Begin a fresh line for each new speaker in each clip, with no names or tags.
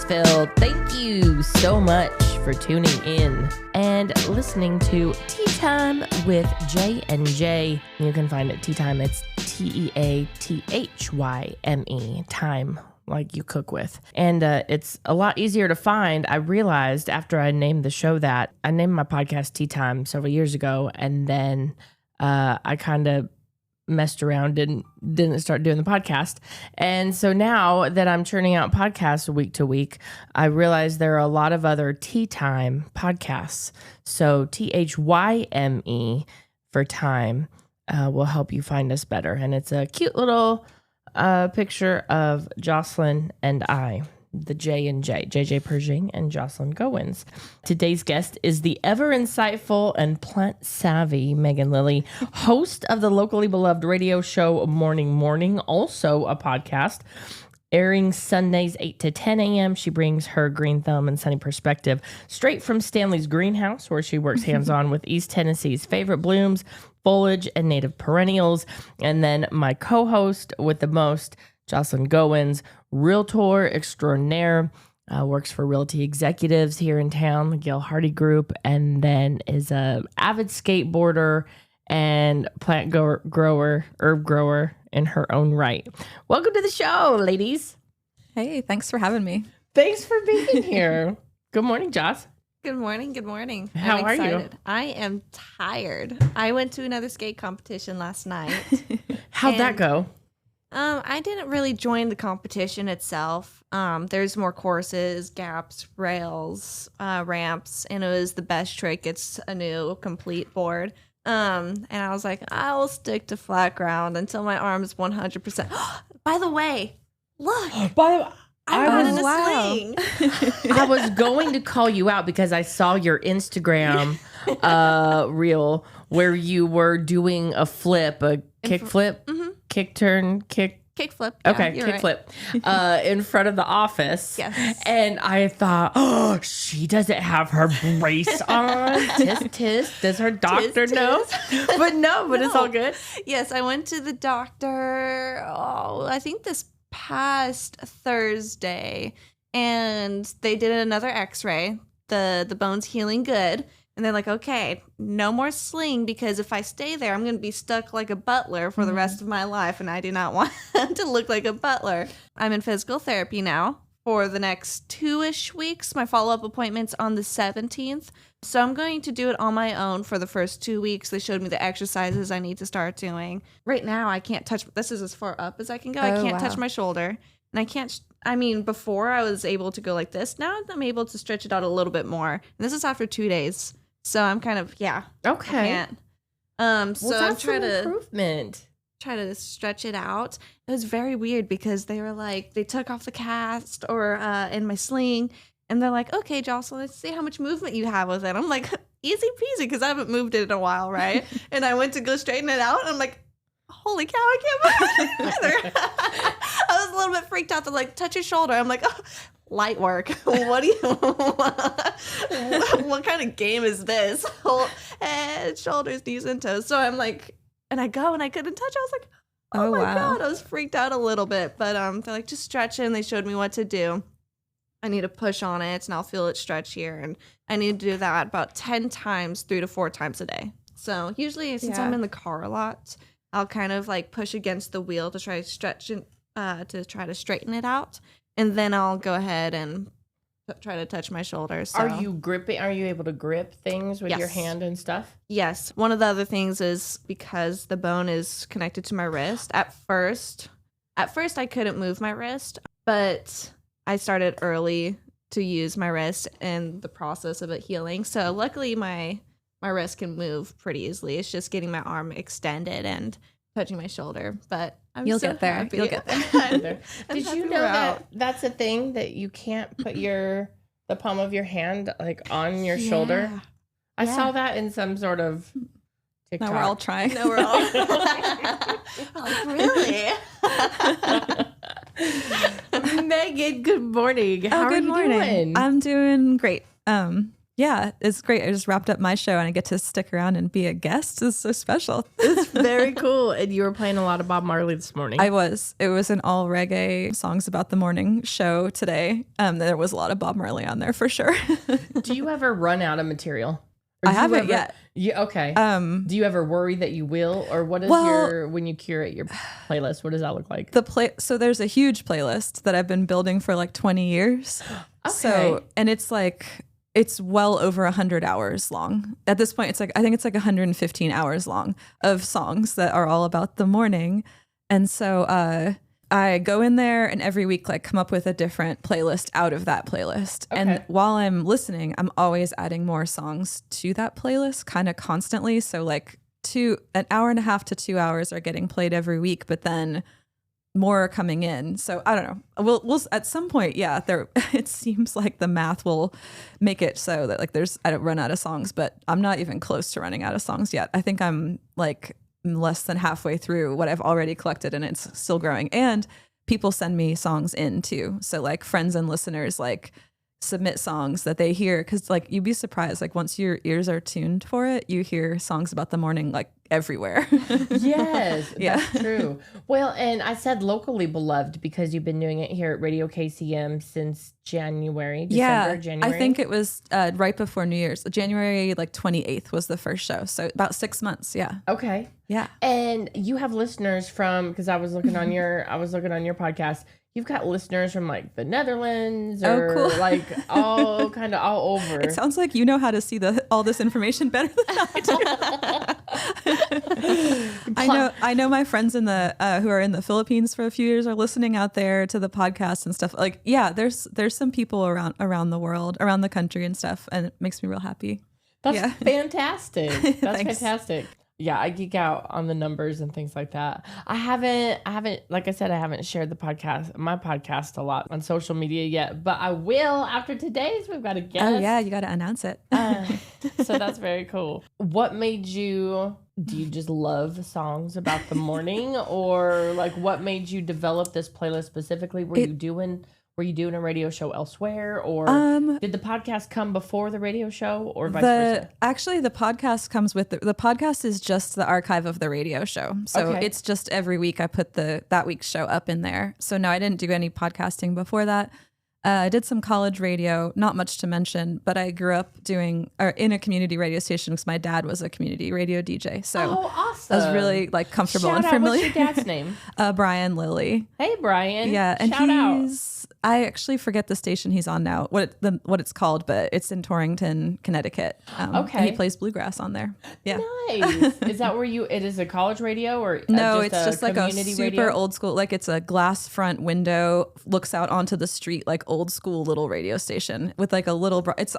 Knoxville. Thank you so much for tuning in and listening to Tea Thyme with J&J. You can find it Tea Thyme. It's Teathyme, time, like you cook with. And it's a lot easier to find. I realized after I named the show that, I named my podcast Tea Thyme several years ago, and then I kind of messed around and didn't start doing the podcast. And so now that I'm churning out podcasts week to week, I realize there are a lot of other Tea Thyme podcasts. So Thyme for time will help you find us better. And it's a cute little picture of Jocelyn and I, the J&J, JJ Pershing and Jocelyn Goins. Today's guest is the ever insightful and plant savvy Megan Lillie, host of the locally beloved radio show Morning, also a podcast. Airing Sundays 8 to 10 a.m., she brings her green thumb and sunny perspective straight from Stanley's greenhouse, where she works hands-on with East Tennessee's favorite blooms, foliage, and native perennials. And then my co-host with the most, Jocelyn Goins, realtor extraordinaire, works for realty executives here in town, the Gail Hardy Group, and then is a avid skateboarder and plant grower, herb grower in her own right. Welcome to the show, ladies.
Hey, thanks for having me.
Thanks for being here. Good morning, Joss.
Good morning. Good morning.
How
I'm
are you?
excited. I am tired. I went to another skate competition last night.
How'd that go?
I didn't really join the competition itself. There's more courses, gaps, rails, ramps, and it was the best trick. It's a new complete board. And I was like, I will stick to flat ground until my arm is 100%. By the way, look. I got in a sling.
I was going to call you out because I saw your Instagram reel where you were doing a flip, a kick flip, kick turn, kick
flip.
Okay, kick flip in front of the office.
Yes.
And I thought, oh, she doesn't have her brace on. Tisk. Does her doctor know? But no, it's all good.
Yes, I went to the doctor, I think this past Thursday, and they did another x-ray. The bone's healing good. And they're like, okay, no more sling, because if I stay there, I'm going to be stuck like a butler for the rest of my life, and I do not want to look like a butler. I'm in physical therapy now for the next 2-ish weeks. My follow-up appointment's on the 17th. So I'm going to do it on my own for the first 2 weeks. They showed me the exercises I need to start doing. Right now, I can't touch, this is as far up as I can go. I can't touch my shoulder. And I can't, before I was able to go like this. Now I'm able to stretch it out a little bit more. And this is after 2 days. So I'm kind of,
Okay.
I can't. So I'm trying to stretch it out. It was very weird because they were like, they took off the cast or in my sling, and they're like, okay, Jocelyn, let's see how much movement you have with it. I'm like, easy peasy, because I haven't moved it in a while, right? And I went to go straighten it out, and I'm like, holy cow, I can't move it either. I was a little bit freaked out. They're like, touch your shoulder. I'm like, oh, light work. What do you what kind of game is this? Head, shoulders, knees, and toes. So I'm like, and I go and I couldn't touch. I was like, oh my God. I was freaked out a little bit. But they're like, just stretch it, and they showed me what to do. I need to push on it, and I'll feel it stretch here. And I need to do that about 10 times, 3 to 4 times a day. So usually, since I'm in the car a lot, I'll kind of like push against the wheel to try to stretch it, to try to straighten it out. And then I'll go ahead and try to touch my shoulder. So.
Are you gripping? Are you able to grip things with your hand and stuff?
Yes. One of the other things is because the bone is connected to my wrist. At first I couldn't move my wrist, but I started early to use my wrist in the process of it healing. So luckily my wrist can move pretty easily. It's just getting my arm extended and touching my shoulder, but
You'll get there.
Happy.
You'll get there.
Did you know that that's a thing, that you can't put the palm of your hand like on your shoulder? I saw that in some sort of TikTok.
Now we're all trying.
No, we're all like, really?
Megan, good morning. How are you doing?
I'm doing great. Yeah, it's great. I just wrapped up my show and I get to stick around and be a guest. It's so special.
It's very cool. And you were playing a lot of Bob Marley this morning.
I was. It was an all reggae songs about the morning show today. There was a lot of Bob Marley on there for sure.
Do you ever run out of material? Or
I
do you
haven't
ever-
yet.
Yeah, okay. Do you ever worry that you will, or what is when you curate your playlist? What does that look like?
So there's a huge playlist that I've been building for like 20 years.
Okay.
So, and it's like, it's well over 100 hours long. At this point, I think it's like 115 hours long of songs that are all about the morning. And so I go in there and every week like come up with a different playlist out of that playlist.
Okay.
And while I'm listening, I'm always adding more songs to that playlist kind of constantly. So like an hour and a half to 2 hours are getting played every week, but then more are coming in. So I don't know. We'll at some point, yeah, it seems like the math will make it so that like I don't run out of songs, but I'm not even close to running out of songs yet. I think I'm like less than halfway through what I've already collected and it's still growing. And people send me songs in too. So like friends and listeners like submit songs that they hear, because like you'd be surprised, like once your ears are tuned for it, you hear songs about the morning like everywhere.
Yes,
Yeah.
that's true. Well, and I said locally beloved because you've been doing it here at Radio KCM since January.
I think it was right before New Year's. January like 28th was the first show. So about 6 months. Yeah.
Okay.
Yeah.
And you have listeners from, because I was looking on your podcast. You've got listeners from like the Netherlands or
cool.
like all kind of all over.
It sounds like you know how to see all this information better than I do. I know my friends in the who are in the Philippines for a few years are listening out there to the podcast and stuff. Like, yeah, there's some people around the world, around the country and stuff, and it makes me real happy.
That's fantastic. That's
Thanks.
fantastic. Yeah, I geek out on the numbers and things like that. I haven't, like I said, I haven't shared my podcast a lot on social media yet, but I will after today's. We've got a guest.
Oh yeah, you got to announce it.
So that's very cool. What made you? Do you just love songs about the morning, or like what made you develop this playlist specifically? Were you doing a radio show elsewhere, or did the podcast come before the radio show, or vice versa?
Actually, the podcast comes with the podcast is just the archive of the radio show. So
Okay.
it's just every week I put that week's show up in there. So no, I didn't do any podcasting before that. I did some college radio, not much to mention, but I grew up in a community radio station because my dad was a community radio DJ. So
awesome!
I was really like comfortable
Shout
and
Uh,
out,
familiar.
what's your dad's name?
Brian Lillie.
Hey, Brian.
Yeah, and
Shout out.
I actually forget the station he's on now, what it's called, but it's in Torrington, Connecticut.
Okay.
And he plays bluegrass on there. Yeah.
Nice. Is that where it is a college radio or
No,
just
it's just like a
community
super
radio?
old school, like it's a glass front window, looks out onto the street, like old school little radio station with like a little, it's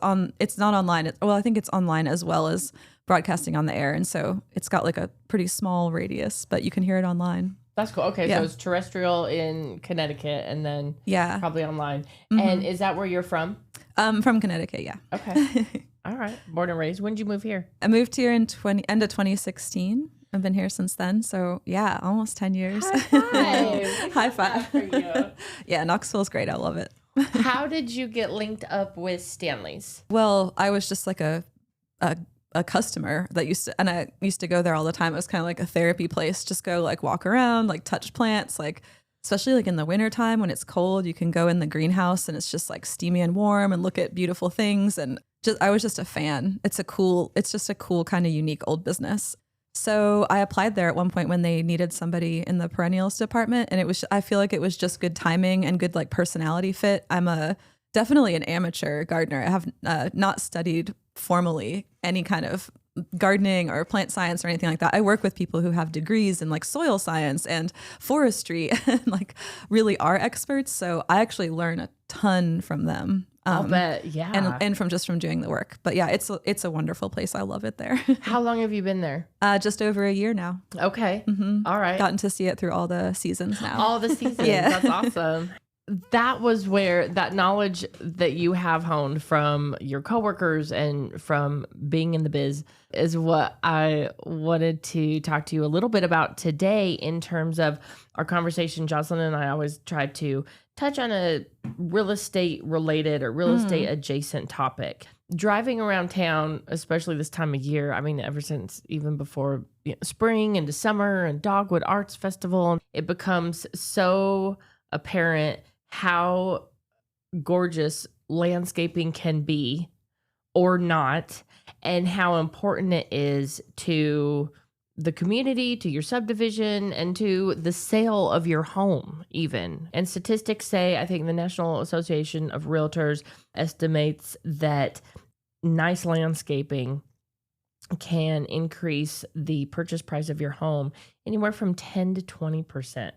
not online. I think it's online as well as broadcasting on the air. And so it's got like a pretty small radius, but you can hear it online.
That's cool. Okay,
Yeah.
so it's terrestrial in Connecticut and then
Yeah.
probably online. And is that where you're from?
From Connecticut. Yeah.
Okay. All right. Born and raised. When did you move here?
I moved here in end of 2016. I've been here since then. So yeah, almost 10 years.
High five.
High five.
For you.
Yeah, Knoxville's great. I love it.
How did you get linked up with Stanley's?
Well, I was just like a customer that I used to go there all the time. It was kind of like a therapy place. Just go like walk around, like touch plants, like especially like in the wintertime when it's cold, you can go in the greenhouse and it's just like steamy and warm and look at beautiful things. And I was just a fan. It's just a cool kind of unique old business. So I applied there at one point when they needed somebody in the perennials department. And I feel like it was just good timing and good like personality fit. I'm definitely an amateur gardener. I have not studied formally any kind of gardening or plant science or anything like that. I work with people who have degrees in like soil science and forestry and like really are experts. So I actually learn a ton from them.
I'll bet. Yeah.
And from doing the work. But yeah, it's a wonderful place. I love it there.
How long have you been there?
Just over a year now.
Okay. All right.
Gotten to see it through all the seasons now.
All the seasons.
Yeah.
That's awesome. That was where that knowledge that you have honed from your coworkers and from being in the biz is what I wanted to talk to you a little bit about today in terms of our conversation. Jocelyn and I always try to touch on a real estate related or real estate adjacent topic. Driving around town, especially this time of year, I mean, ever since even before spring into summer and Dogwood Arts Festival, it becomes so apparent how gorgeous landscaping can be or not, and how important it is to the community, to your subdivision, and to the sale of your home even. And statistics say, I think the National Association of Realtors estimates that nice landscaping can increase the purchase price of your home anywhere from 10 to 20%,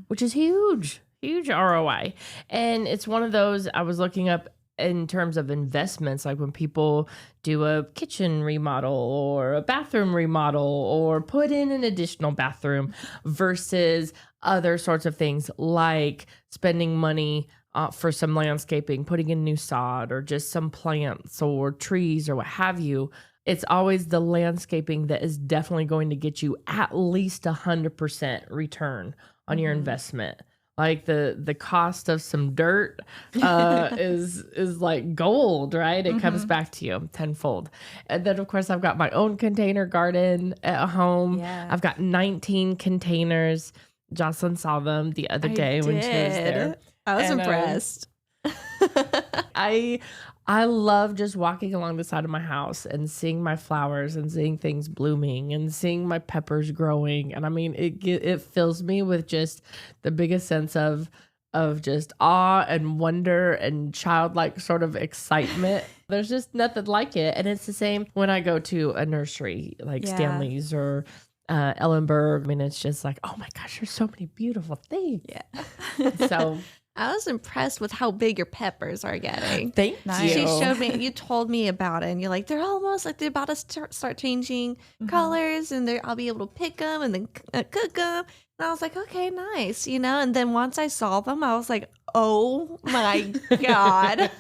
which is huge ROI. And it's one of those I was looking up in terms of investments, like when people do a kitchen remodel or a bathroom remodel or put in an additional bathroom versus other sorts of things like spending money for some landscaping, putting in new sod or just some plants or trees or what have you. It's always the landscaping that is definitely going to get you at least 100% return on your investment. Like the cost of some dirt is like gold, right? It comes back to you tenfold. And then, of course, I've got my own container garden at home. Yeah. I've got 19 containers. Jocelyn saw them the other day when she was there.
I was impressed.
I love just walking along the side of my house and seeing my flowers and seeing things blooming and seeing my peppers growing. And I mean, it fills me with just the biggest sense of just awe and wonder and childlike sort of excitement. There's just nothing like it. And it's the same when I go to a nursery like Stanley's or Ellenberg. I mean, it's just like, oh my gosh, there's so many beautiful things. Yeah. So
I was impressed with how big your peppers are getting.
Thank you.
She showed me, you told me about it, and you're like, they're almost like they're about to start changing colors, and I'll be able to pick them and then cook them. And I was like, okay, nice, And then once I saw them, I was like, oh my God.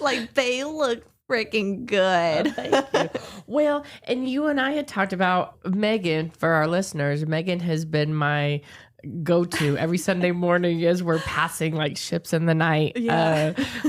Like, they look freaking good.
Thank you. Well, and you and I had talked about Megan, for our listeners. Megan has been my go-to every Sunday morning as we're passing like ships in the night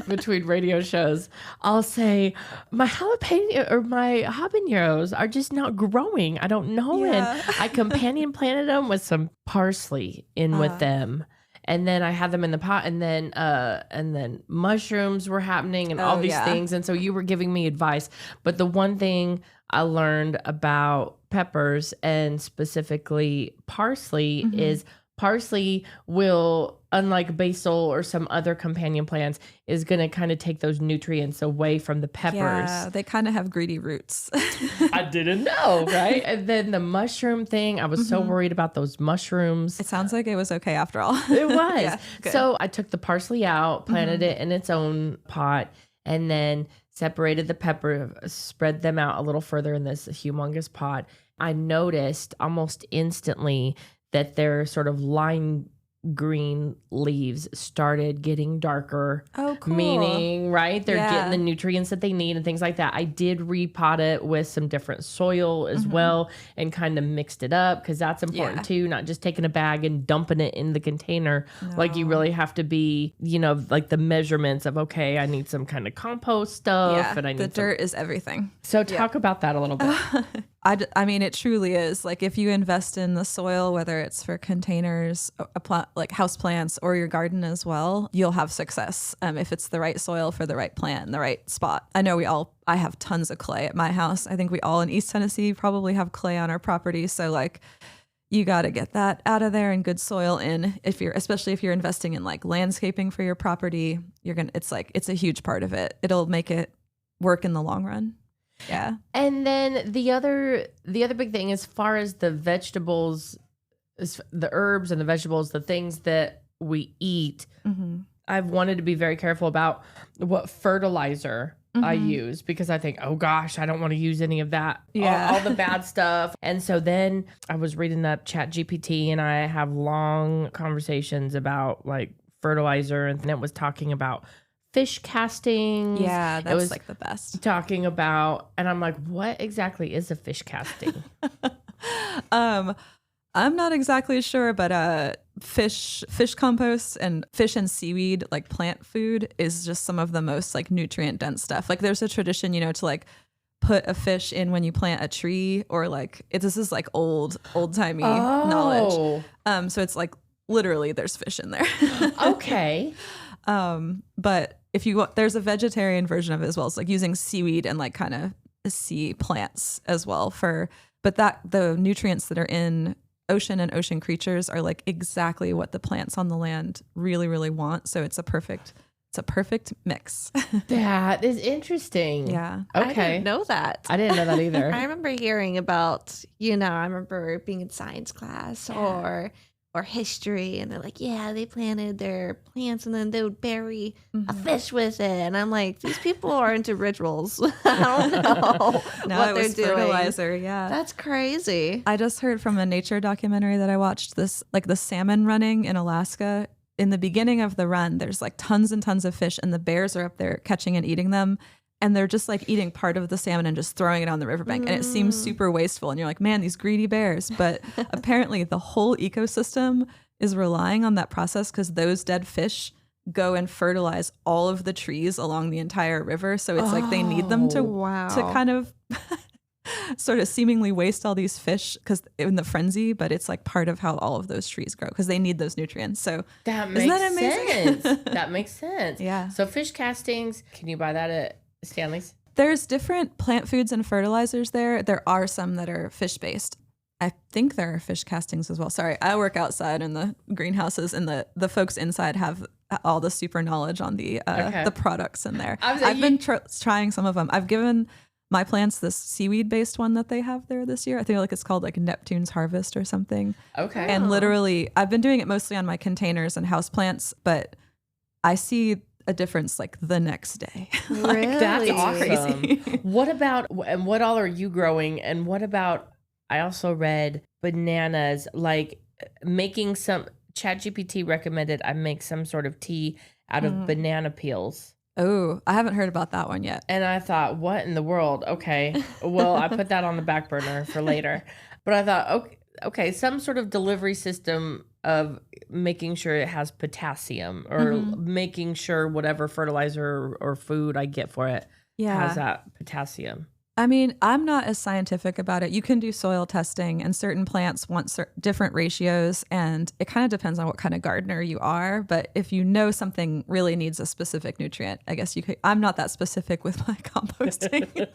between radio shows. I'll say my jalapeno or my habaneros are just not growing. I don't know. And I companion planted them with some parsley in with them. And then I had them in the pot, and then mushrooms were happening and all these things. And so you were giving me advice. But the one thing I learned about peppers and specifically parsley is parsley will, unlike basil or some other companion plants, is going to kind of take those nutrients away from the peppers.
Yeah, they kind of have greedy roots.
I didn't know, right? And then the mushroom thing, I was so worried about those mushrooms.
It sounds like it was okay after all.
It was. So I took the parsley out, planted it in its own pot, and then separated the pepper, spread them out a little further in this humongous pot. I noticed almost instantly that their sort of lime green leaves started getting darker.
Oh, cool.
Meaning, right, they're getting the nutrients that they need and things like that. I did repot it with some different soil as well and kind of mixed it up, because that's important too, not just taking a bag and dumping it in the container. Like, you really have to be, like the measurements of, okay, I need some kind of compost stuff. And I need
the dirt is everything.
So talk about that a little bit.
I mean, it truly is. Like, if you invest in the soil, whether it's for containers, like house plants, or your garden as well, you'll have success if it's the right soil for the right plant in the right spot. I know I have tons of clay at my house. I think we all in East Tennessee probably have clay on our property. So like, you got to get that out of there and good soil in. Especially if you're investing in like landscaping for your property, it's a huge part of it. It'll make it work in the long run. Yeah.
And then the other big thing, as far as the vegetables, is the herbs and the vegetables, the things that we eat, I've wanted to be very careful about what fertilizer I use, because I think, oh gosh, I don't want to use any of that, all the bad stuff. And so then I was reading up ChatGPT, and I have long conversations about like fertilizer, and it was talking about fish castings.
Yeah, that's like the best.
Talking about, and I'm like, what exactly is a fish casting?
I'm not exactly sure, but fish compost and fish and seaweed, like plant food, is just some of the most like nutrient dense stuff. Like there's a tradition, you know, to like put a fish in when you plant a tree, or like this is like old timey knowledge. So it's like literally there's fish in there.
Okay.
But if you there's a vegetarian version of it as well. It's like using seaweed and like kind of sea plants as well but that the nutrients that are in ocean and ocean creatures are like exactly what the plants on the land really, really want. So it's a perfect mix.
That is interesting.
Yeah.
Okay.
I didn't know that.
I didn't know that either.
I remember hearing about, you know, I remember being in science class or history, and they're like, yeah, they planted their plants and then they would bury a fish with it. And I'm like, these people are into rituals. I don't know
No,
what
it
they're
was
doing.
fertilizer. Yeah.
That's crazy.
I just heard from a nature documentary that I watched, this like the salmon running in Alaska. In the beginning of the run, there's like tons and tons of fish, and the bears are up there catching and eating them. And they're just like eating part of the salmon and just throwing it on the riverbank. And it seems super wasteful. And you're like, man, these greedy bears. But apparently the whole ecosystem is relying on that process, because those dead fish go and fertilize all of the trees along the entire river. So it's like they need them to kind of sort of seemingly waste all these fish because in the frenzy, but it's like part of how all of those trees grow because they need those nutrients. So
that makes sense. That makes sense.
Yeah.
So fish castings, can you buy that at Stanley's?
There's different plant foods and fertilizers there. There are some that are fish-based. I think there are fish castings as well. Sorry, I work outside in the greenhouses, and the folks inside have all the super knowledge on the products in there. I've been trying some of them. I've given my plants this seaweed-based one that they have there this year. I think like it's called like Neptune's Harvest or something.
Okay.
And literally, I've been doing it mostly on my containers and house plants, but I see a difference like the next day. Like,
Really?
That's
it's
awesome.
crazy.
What about, and what all are you growing? And what about, I also read bananas, like making some, ChatGPT recommended I make some sort of tea out of banana peels.
Oh, I haven't heard about that one yet.
And I thought, what in the world? Okay. Well, I put that on the back burner for later. But I thought, okay, some sort of delivery system of making sure it has potassium, or making sure whatever fertilizer or food I get for it has that potassium.
I mean, I'm not as scientific about it. You can do soil testing, and certain plants want different ratios, and it kind of depends on what kind of gardener you are. But if you know something really needs a specific nutrient, I guess you could. I'm not that specific with my composting.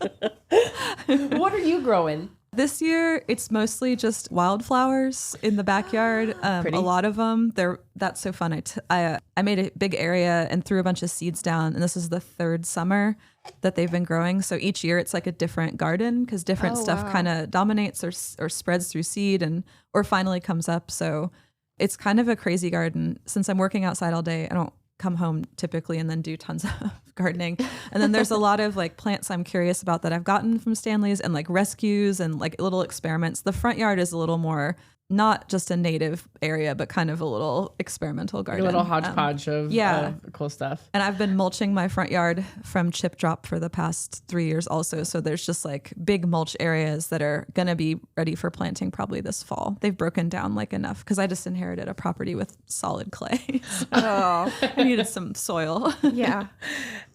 What are you growing?
This year, it's mostly just wildflowers in the backyard. A lot of them. That's so fun. I made a big area and threw a bunch of seeds down, and this is the third summer that they've been growing. So each year it's like a different garden, because different stuff kind of dominates or spreads through seed or finally comes up. So it's kind of a crazy garden. Since I'm working outside all day, I don't come home typically and then do tons of gardening. And then there's a lot of like plants I'm curious about that I've gotten from Stanley's, and like rescues and like little experiments. The front yard is a little more not just a native area, but kind of a little experimental garden.
A little hodgepodge of cool stuff.
And I've been mulching my front yard from chip drop for the past 3 years also. So there's just like big mulch areas that are going to be ready for planting probably this fall. They've broken down like enough, because I just inherited a property with solid clay. So I needed some soil.
Yeah.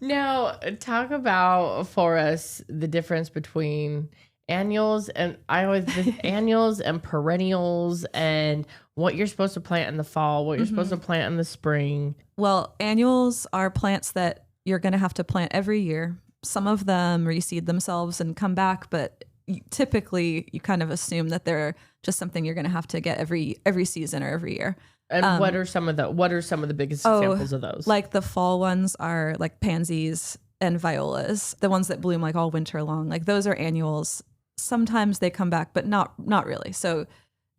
Now, talk about for us the difference between annuals and annuals and perennials, and what you're supposed to plant in the fall, what you're supposed to plant in the spring.
Well, annuals are plants that you're going to have to plant every year. Some of them reseed themselves and come back, but typically you kind of assume that they're just something you're going to have to get every season or every year.
And what are some of the biggest examples of those?
Like the fall ones are like pansies and violas, the ones that bloom like all winter long. Like those are annuals. Sometimes they come back, but not really. So,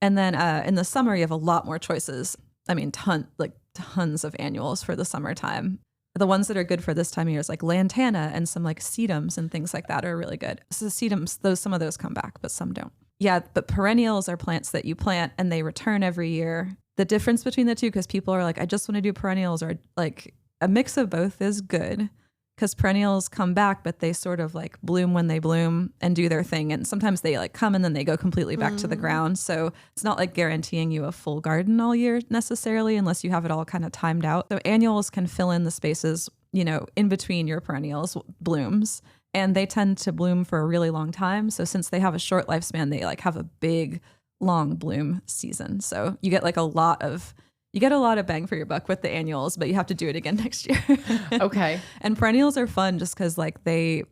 and then in the summer you have a lot more choices. I mean, tons of annuals for the summertime. The ones that are good for this time of year is like lantana and some like sedums and things like that are really good. So sedums, some of those come back, but some don't. Yeah, but perennials are plants that you plant and they return every year. The difference between the two, because people are like, I just want to do perennials, or like a mix of both is good. because perennials come back, but they sort of like bloom when they bloom and do their thing. And sometimes they like come and then they go completely back to the ground. So it's not like guaranteeing you a full garden all year necessarily, unless you have it all kind of timed out. So annuals can fill in the spaces, you know, in between your perennials blooms, and they tend to bloom for a really long time. So since they have a short lifespan, they like have a big, long bloom season. So you get like a lot of bang for your buck with the annuals, but you have to do it again next year.
Okay.
And perennials are fun just because like they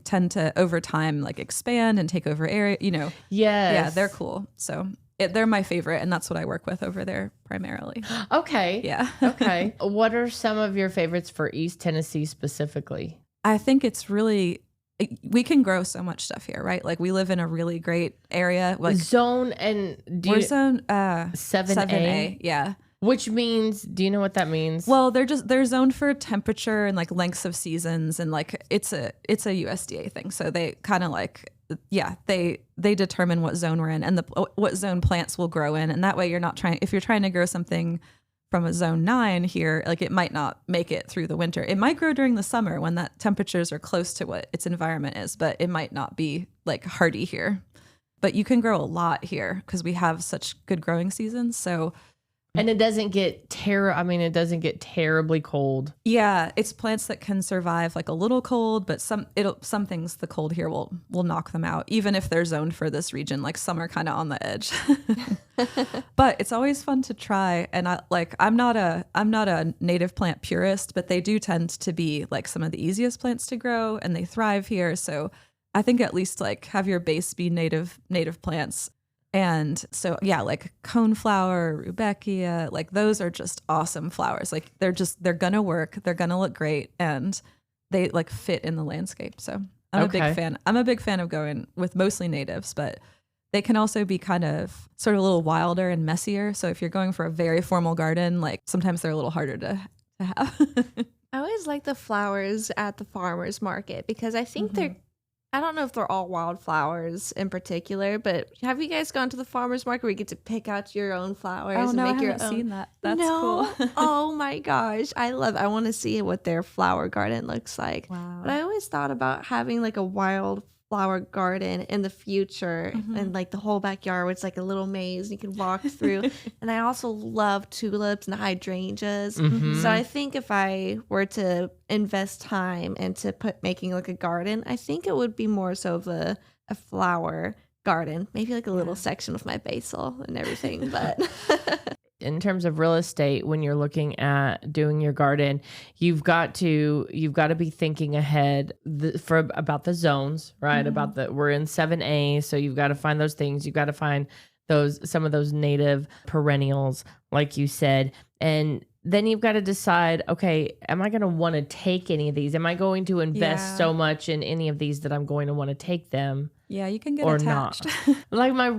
tend to over time like expand and take over area, you know.
Yes.
Yeah, they're cool. So they're my favorite, and that's what I work with over there primarily.
Okay.
Yeah.
Okay. What are some of your favorites for East Tennessee specifically?
I think it's really, we can grow so much stuff here, right? Like we live in a really great area. Like
Zone and
we're zone
7A?
Yeah.
Which means, do you know what that means?
Well, they're zoned for temperature and like lengths of seasons, and like it's a USDA thing. So they kind of like, yeah, they determine what zone we're in and what zone plants will grow in, and that way if you're trying to grow something from a zone 9 here, like it might not make it through the winter. It might grow during the summer when that temperatures are close to what its environment is, but it might not be like hardy here. But you can grow a lot here because we have such good growing seasons. So.
And it doesn't get terribly cold.
Yeah, it's plants that can survive like a little cold, but some things the cold here will knock them out, even if they're zoned for this region. Like some are kind of on the edge. But it's always fun to try. And I'm not a native plant purist, but they do tend to be like some of the easiest plants to grow, and they thrive here. So I think at least like have your base be native plants. And so, yeah, like coneflower, rudbeckia, like those are just awesome flowers. Like they're going to work, they're going to look great, and they like fit in the landscape. So I'm a big fan. I'm a big fan of going with mostly natives, but they can also be kind of sort of a little wilder and messier. So if you're going for a very formal garden, like sometimes they're a little harder to have.
I always like the flowers at the farmer's market because I think I don't know if they're all wildflowers in particular, but have you guys gone to the farmer's market where you get to pick out your own flowers and make your own? I haven't
seen that. That's cool.
Oh my gosh. I want to see what their flower garden looks like.
Wow.
But I always thought about having like a wild flower garden in the future and like the whole backyard where it's like a little maze you can walk through. And I also love tulips and hydrangeas. So I think if I were to invest time into making like a garden, I think it would be more so of a flower garden, maybe like a little section with my basil and everything. But
in terms of real estate, when you're looking at doing your garden, you've got to be thinking ahead about the zones, right? We're in 7A, so you've got to find those things. You've got to find some of those native perennials, like you said, and then you've got to decide, okay, am I going to want to take any of these? Am I going to invest so much in any of these that I'm going to want to take them?
Yeah, you can get
or
attached.
Not. Like my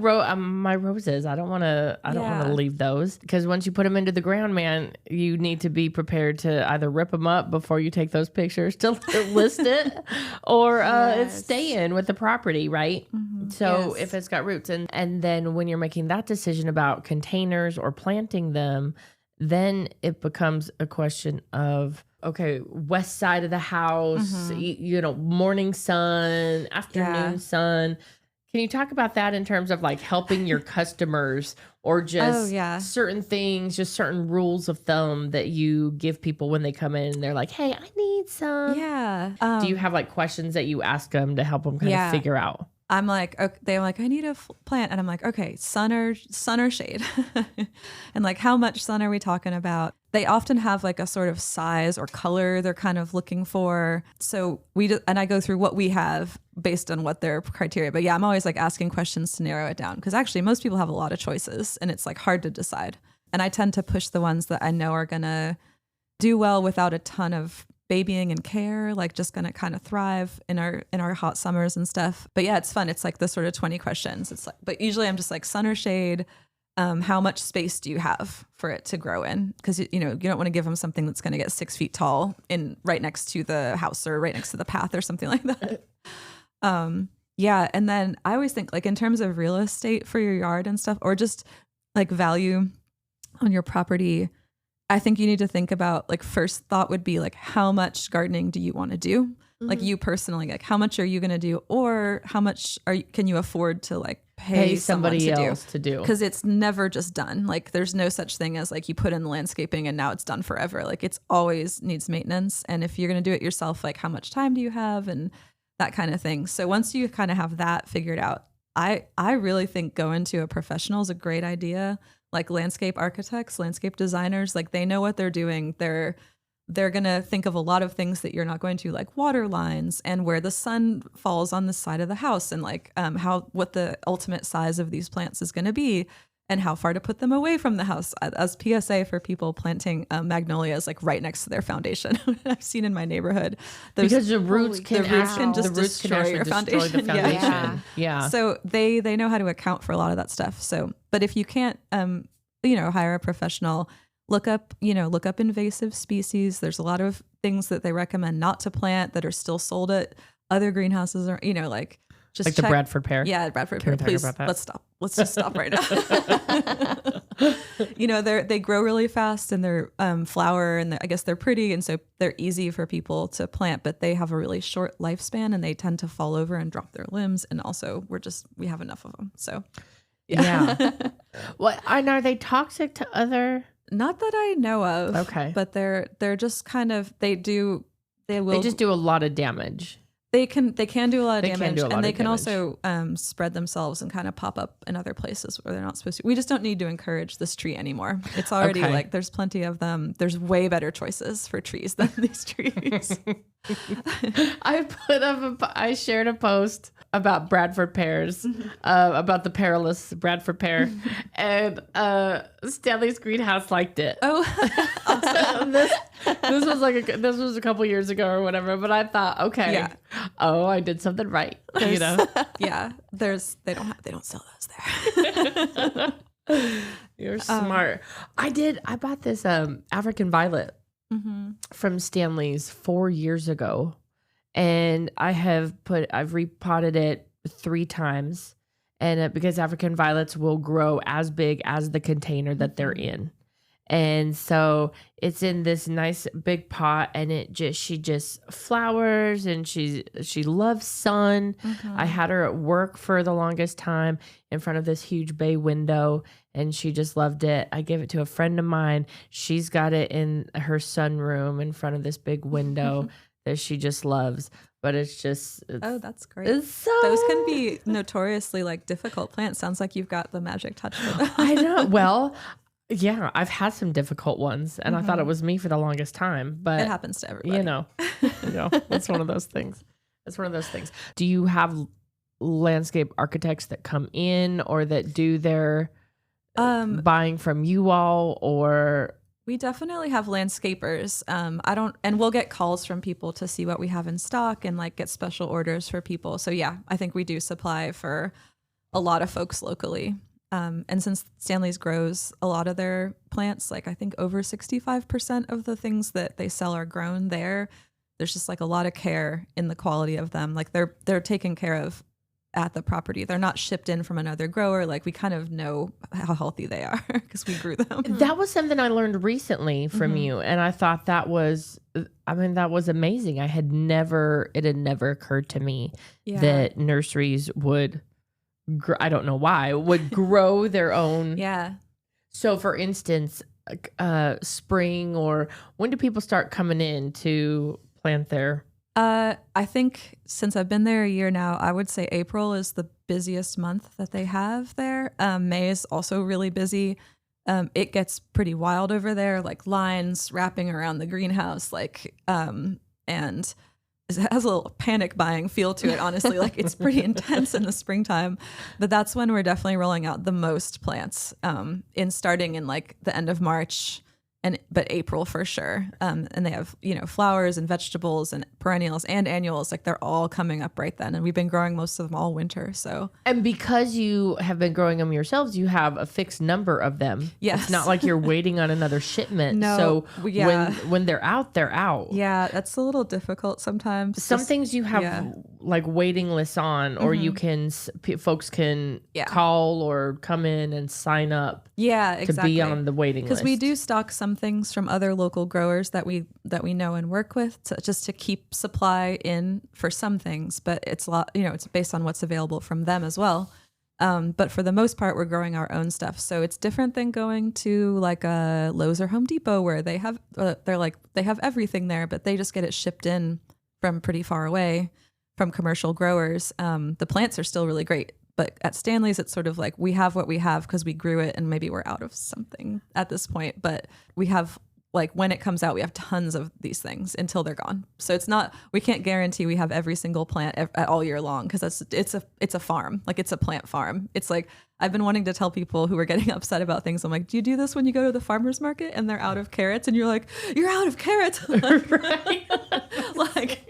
roses, I don't want to leave those, because once you put them into the ground, man, you need to be prepared to either rip them up before you take those pictures to list it, or it's staying with the property, right? So if it's got roots, and then when you're making that decision about containers or planting them, then it becomes a question of, okay, west side of the house, morning sun, afternoon sun. Can you talk about that in terms of like helping your customers, or just certain things, just certain rules of thumb that you give people when they come in and they're like, hey, I need some.
Yeah.
Do you have like questions that you ask them to help them kind of figure out?
I'm like, okay, they're like, I need a plant. And I'm like, okay, sun or shade. And like, how much sun are we talking about? They often have like a sort of size or color they're kind of looking for. So and I go through what we have based on what their criteria. But yeah, I'm always like asking questions to narrow it down, because actually most people have a lot of choices and it's like hard to decide. And I tend to push the ones that I know are going to do well without a ton of babying and care, like just gonna kind of thrive in our hot summers and stuff. But yeah, it's fun. It's like the sort of 20 questions. It's like, but usually I'm just like, sun or shade, how much space do you have for it to grow in? Because you don't want to give them something that's going to get 6 feet tall in right next to the house or right next to the path or something like that. Yeah, and then I always think like in terms of real estate for your yard and stuff, or just like value on your property, I think you need to think about, like, first thought would be like, how much gardening do you want to do? Like you personally, like how much are you going to do, or how much can you afford to like pay
somebody else to do?
Because it's never just done. Like there's no such thing as like you put in the landscaping and now it's done forever. Like it's always needs maintenance. And if you're going to do it yourself, like how much time do you have and that kind of thing. So once you kind of have that figured out, I really think going to a professional is a great idea. Like landscape architects, landscape designers, like they know what they're doing. They're going to think of a lot of things that you're not going to, like water lines and where the sun falls on the side of the house, and like what the ultimate size of these plants is going to be and how far to put them away from the house. As PSA for people planting magnolias like right next to their foundation. I've seen in my neighborhood.
Because the roots can
just destroy your foundation.
Yeah.
So they know how to account for a lot of that stuff. So, but if you can't, hire a professional, look up invasive species. There's a lot of things that they recommend not to plant that are still sold at other greenhouses, or just
like the Bradford pear.
Yeah, Bradford pear. Please, let's stop. Let's just stop right now. They grow really fast and they're flower, and I guess they're pretty, and so they're easy for people to plant, but they have a really short lifespan and they tend to fall over and drop their limbs. And also we have enough of them. So
yeah. What? And are they toxic to other?
Not that I know of.
Okay.
But they're just kind of, they
just do a lot of damage.
They can do a lot of damage, and they can
damage.
also spread themselves and kind of pop up in other places where they're not supposed to. We just don't need to encourage this tree anymore. It's already like there's plenty of them. There's way better choices for trees than these trees.
I shared a post about Bradford pears, about the perilous Bradford pear, and Stanley's greenhouse liked it.
Oh,
awesome. this was a couple years ago or whatever, but I thought, okay,
yeah.
Oh, I did something right.
Yeah. They don't sell those there.
You're smart. I bought this African violet from Stanley's 4 years ago, and I've repotted it 3 times, and because African violets will grow as big as the container that they're in. And so it's in this nice big pot, and she just flowers, and she loves sun. I had her at work for the longest time in front of this huge bay window, and she just loved it. I gave it to a friend of mine. She's got it in her sunroom in front of this big window that she just loves. But it's
that's great.
Those
can be notoriously like difficult plants. Sounds like you've got the magic touch for them.
I know. Well, yeah, I've had some difficult ones, and I thought it was me for the longest time. But
it happens to everybody.
It's one of those things. Do you have landscape architects that come in or that do their buying from you all, or?
We definitely have landscapers. And we'll get calls from people to see what we have in stock and like get special orders for people. So yeah, I think we do supply for a lot of folks locally. And since Stanley's grows a lot of their plants, like I think over 65% of the things that they sell are grown there. There's just like a lot of care in the quality of them. Like they're taken care of at the property. They're not shipped in from another grower. Like we kind of know how healthy they are because we grew them.
That was something I learned recently from you. And I thought that was amazing. It had never occurred to me that nurseries would, I don't know why, would grow their own.
Yeah.
So for instance, spring, or when do people start coming in to plant their?
I think since I've been there a year now, I would say April is the busiest month that they have there. May is also really busy. It gets pretty wild over there, like lines wrapping around the greenhouse, and it has a little panic buying feel to it, honestly. Like it's pretty intense in the springtime, but that's when we're definitely rolling out the most plants, starting in like the end of March. But April for sure. And they have, flowers and vegetables and perennials and annuals. Like they're all coming up right then. And we've been growing most of them all winter. So,
and because you have been growing them yourselves, you have a fixed number of them.
Yes.
It's not like you're waiting on another shipment.
No,
so when they're out, they're out.
Yeah. That's a little difficult sometimes.
Some things you have like waiting lists on, or you can folks can call or come in and sign up.
Yeah, exactly.
To be on the waiting list.
Because we do stock some things from other local growers that we know and work with, just to keep supply in for some things. But it's it's based on what's available from them as well. But for the most part, we're growing our own stuff. So it's different than going to like a Lowe's or Home Depot where they have they have everything there, but they just get it shipped in from pretty far away from commercial growers. The plants are still really great, but at Stanley's, it's sort of like we have what we have because we grew it, and maybe we're out of something at this point. But we have, like, when it comes out, we have tons of these things until they're gone. So it's not, we can't guarantee we have every single plant all year long, because it's a farm, like it's a plant farm. It's like, I've been wanting to tell people who are getting upset about things. I'm like, do you do this when you go to the farmer's market and they're out of carrots? And you're like, you're out of carrots. Like,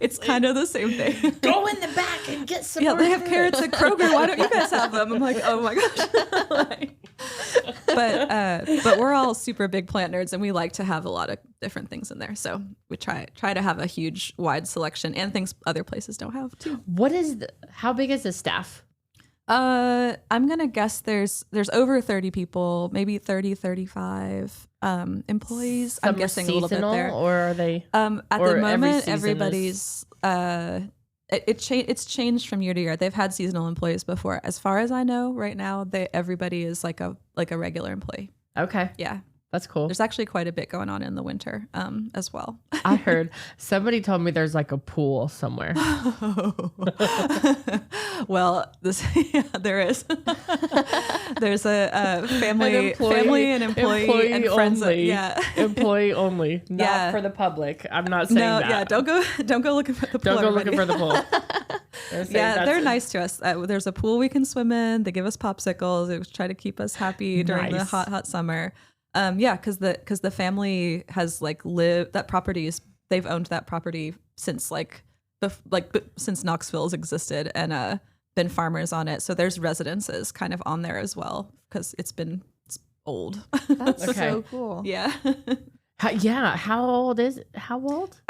it's kind of the same thing.
Go in the back and get some.
Yeah, they have carrots at Kroger. Why don't you guys have them? I'm like, oh my gosh. But we're all super big plant nerds, and we like to have a lot of different things in there. So we try to have a huge, wide selection, and things other places don't have too.
How big is the staff?
I'm gonna guess there's over 30 people, maybe 35 employees.
Some
I'm guessing
seasonal,
a little bit there.
Or are they?
At
or
the moment,
every
everybody's it's changed from year to year. They've had seasonal employees before. As far as I know, right now, everybody is like a regular employee.
Okay.
Yeah.
That's cool.
There's actually quite a bit going on in the winter as well.
I heard somebody told me there's like a pool somewhere.
Well, there is. There's a family and employee and friends.
Only.
Yeah,
employee only, not for the public. I'm not saying that.
Yeah, don't go looking for the pool.
Don't go looking for the pool.
They're nice to us. There's a pool we can swim in. They give us popsicles. They try to keep us happy during the hot summer. Because the family has they've owned that property since since Knoxville's existed, and been farmers on it. So there's residences kind of on there as well, because it's old.
That's so cool.
Yeah.
How old is it? How old?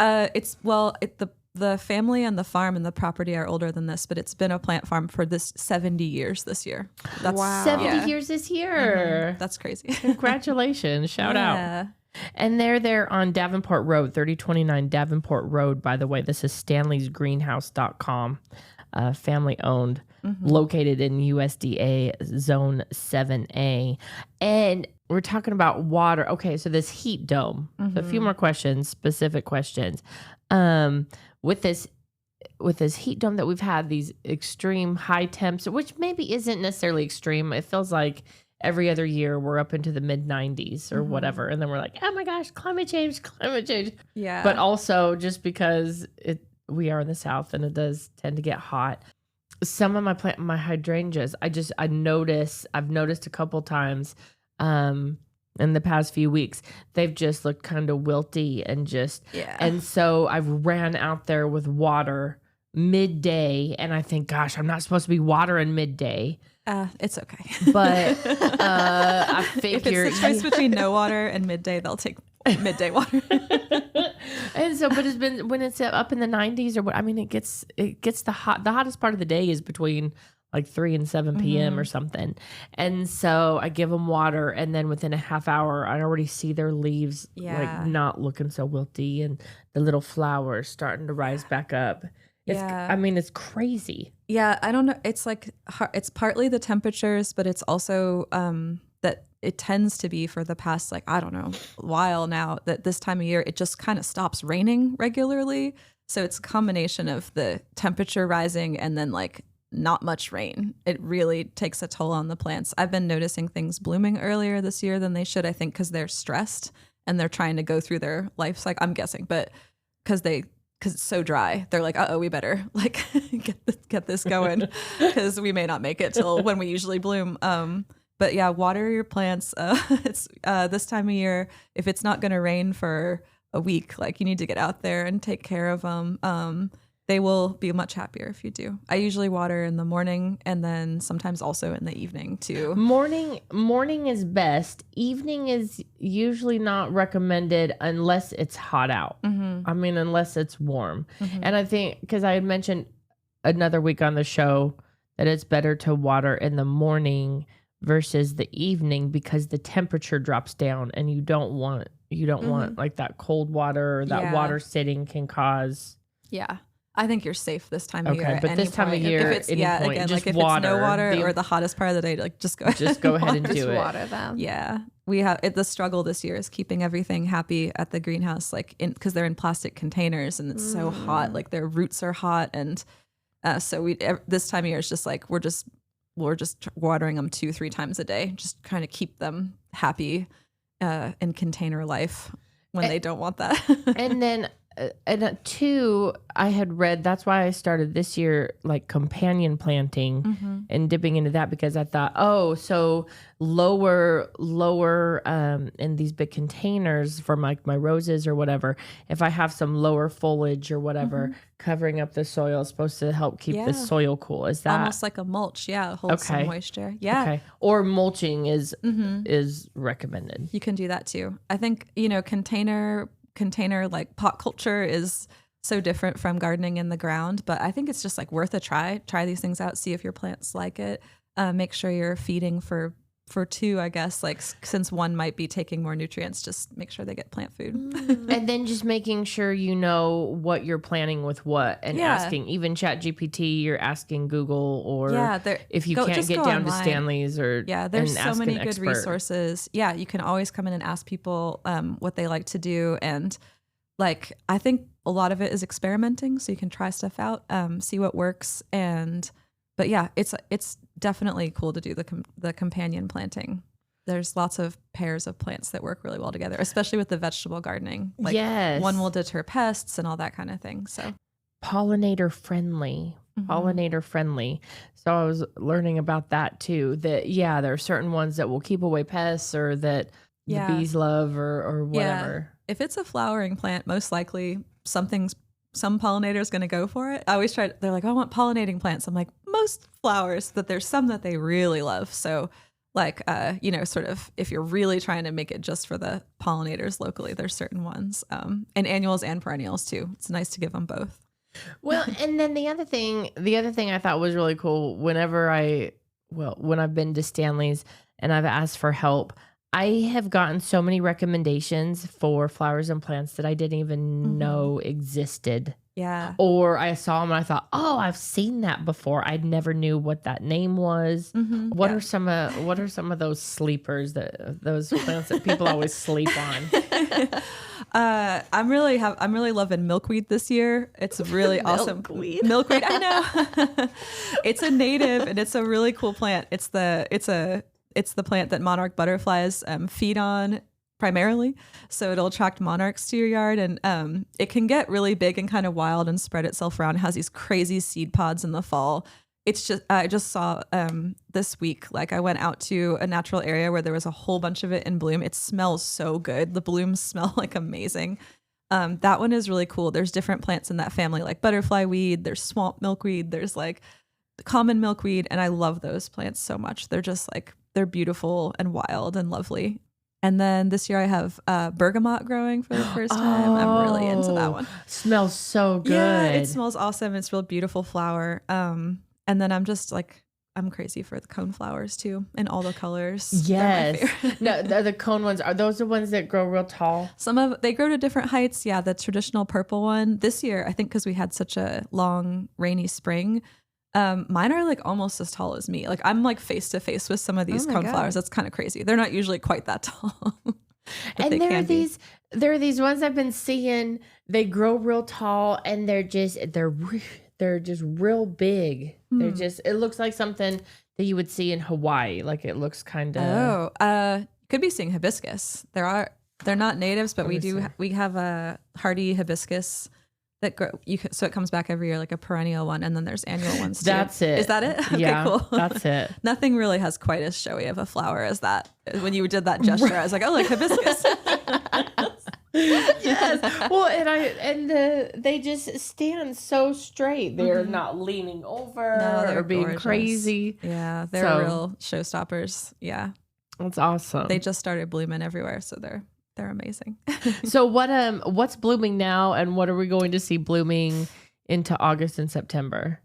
The family and the farm and the property are older than this, but it's been a plant farm for 70 years this year.
Wow.
70 years this year.
Mm-hmm. That's crazy.
Congratulations. Shout out. And they're there on Davenport Road, 3029 Davenport Road, by the way. This is stanleysgreenhouse.com, family owned, located in USDA Zone 7A. And we're talking about water. Okay, so this heat dome. So a few more questions, specific questions. With this heat dome that we've had, these extreme high temps, which maybe isn't necessarily extreme. It feels like every other year we're up into the mid 90s or whatever. And then we're like, oh my gosh, climate change.
Yeah.
But also just because we are in the South and it does tend to get hot. Some of my hydrangeas, I've noticed a couple times, in the past few weeks, they've just looked kind of wilty and so I ran out there with water midday, and I think, gosh, I'm not supposed to be watering midday.
It's okay.
But I figure
if it's the choice between no water and midday, they'll take midday water.
And so, but it's been, when it's up in the 90s or what, I mean, it gets the hottest part of the day is between like 3 and 7 p.m. or something. And so I give them water, and then within a half hour, I already see their leaves like not looking so wilty, and the little flowers starting to rise back up. I mean, it's crazy.
Yeah, I don't know. It's like, it's partly the temperatures, but it's also that it tends to be for the past, like, I don't know, while now, that this time of year, it just kind of stops raining regularly. So it's a combination of the temperature rising and then like not much rain. It really takes a toll on the plants. I've been noticing things blooming earlier this year than they should, I think, because they're stressed and they're trying to go through their life cycle. I'm guessing, but because it's so dry, they're like, we better like get this going, because we may not make it till when we usually bloom. But yeah, water your plants. It's this time of year, if it's not going to rain for a week, like, you need to get out there and take care of them. They will be much happier if you do. I usually water in the morning, and then sometimes also in the evening too.
Morning is best. Evening is usually not recommended unless it's hot out. I mean, unless it's warm. And I think, because I had mentioned another week on the show that it's better to water in the morning versus the evening because the temperature drops down and you don't want like that cold water or that water sitting can cause.
Yeah. I think you're safe this time of year.
Okay, but this time of year,
if it's, again, like if
water,
it's no water or the hottest part of the day, like just go
ahead and do it.
Water them.
Yeah, we have the struggle this year is keeping everything happy at the greenhouse, like because they're in plastic containers and it's so hot, like their roots are hot, and so we this time of year is just like we're just watering them 2-3 times a day, just trying to keep them happy in container life when they don't want that.
And then. Two, I had read, that's why I started this year, like companion planting and dipping into that because I thought, so lower in these big containers for my roses or whatever, if I have some lower foliage or whatever covering up the soil is supposed to help keep the soil cool. Is that
almost like a mulch? Yeah, holds some moisture. Yeah.
Okay. Or mulching is recommended.
You can do that too. I think, container like pot culture is so different from gardening in the ground, but I think it's just like worth a try these things out, see if your plants like it. Make sure you're feeding for 2, I guess, like since one might be taking more nutrients, just make sure they get plant food.
And then just making sure you know what you're planting with what and asking even ChatGPT, you're asking Google, or if you can't get down to Stanley's or
there's so many good resources. Yeah, you can always come in and ask people what they like to do, and like I think a lot of it is experimenting, so you can try stuff out, see what works, but yeah, it's definitely cool to do the companion planting. There's lots of pairs of plants that work really well together, especially with the vegetable gardening. Like one will deter pests and all that kind of thing. So
pollinator friendly. So I was learning about that too, that there are certain ones that will keep away pests or that the bees love or whatever.
If it's a flowering plant, most likely some pollinator is going to go for it. I always they're like, I want pollinating plants. I'm like, most flowers, but there's some that they really love. So like, sort of if you're really trying to make it just for the pollinators locally, there's certain ones, and annuals and perennials too. It's nice to give them both.
Well, and then the other thing I thought was really cool when I've been to Stanley's and I've asked for help, I have gotten so many recommendations for flowers and plants that I didn't even know existed.
Yeah.
Or I saw them and I thought, I've seen that before. I never knew what that name was. What are some of those sleepers those plants that people always sleep on?
I'm really loving milkweed this year. It's really awesome. Milkweed. I know. It's a native and it's a really cool plant. It's the plant that monarch butterflies feed on primarily. So it'll attract monarchs to your yard, and it can get really big and kind of wild and spread itself around. It has these crazy seed pods in the fall. I just saw this week, like I went out to a natural area where there was a whole bunch of it in bloom. It smells so good. The blooms smell like amazing. That one is really cool. There's different plants in that family, like butterfly weed, there's swamp milkweed, there's like the common milkweed. And I love those plants so much. They're just like, they're beautiful and wild and lovely. And then this year I have bergamot growing for the first time. I'm really into that one.
Smells so good.
Yeah, it smells awesome. It's a real beautiful flower. And then I'm just like, I'm crazy for the cone flowers too, in all the colors.
Yes. No, the cone ones, are those the ones that grow real tall?
They grow to different heights. Yeah, the traditional purple one. This year, I think because we had such a long, rainy spring, mine are like almost as tall as me. Like I'm like face to face with some of these cone flowers. That's kind of crazy. They're not usually quite that tall.
And there are these ones I've been seeing. They grow real tall and they're just real big. They're just, it looks like something that you would see in Hawaii. Like it looks kind of.
Could be seeing hibiscus. They're not natives, but we have a hardy hibiscus that grow. So it comes back every year, like a perennial one, and then there's annual ones too.
That's it.
Is that it? Okay,
yeah,
cool.
That's it.
Nothing really has quite as showy of a flower as that. When you did that gesture, I was like, oh, like hibiscus.
Yes. Well, they just stand so straight. They're not leaning over or being gorgeous. Crazy.
Yeah, they're real showstoppers. Yeah,
that's awesome.
They just started blooming everywhere, so they're amazing.
So what's blooming now, and what are we going to see blooming into August and September?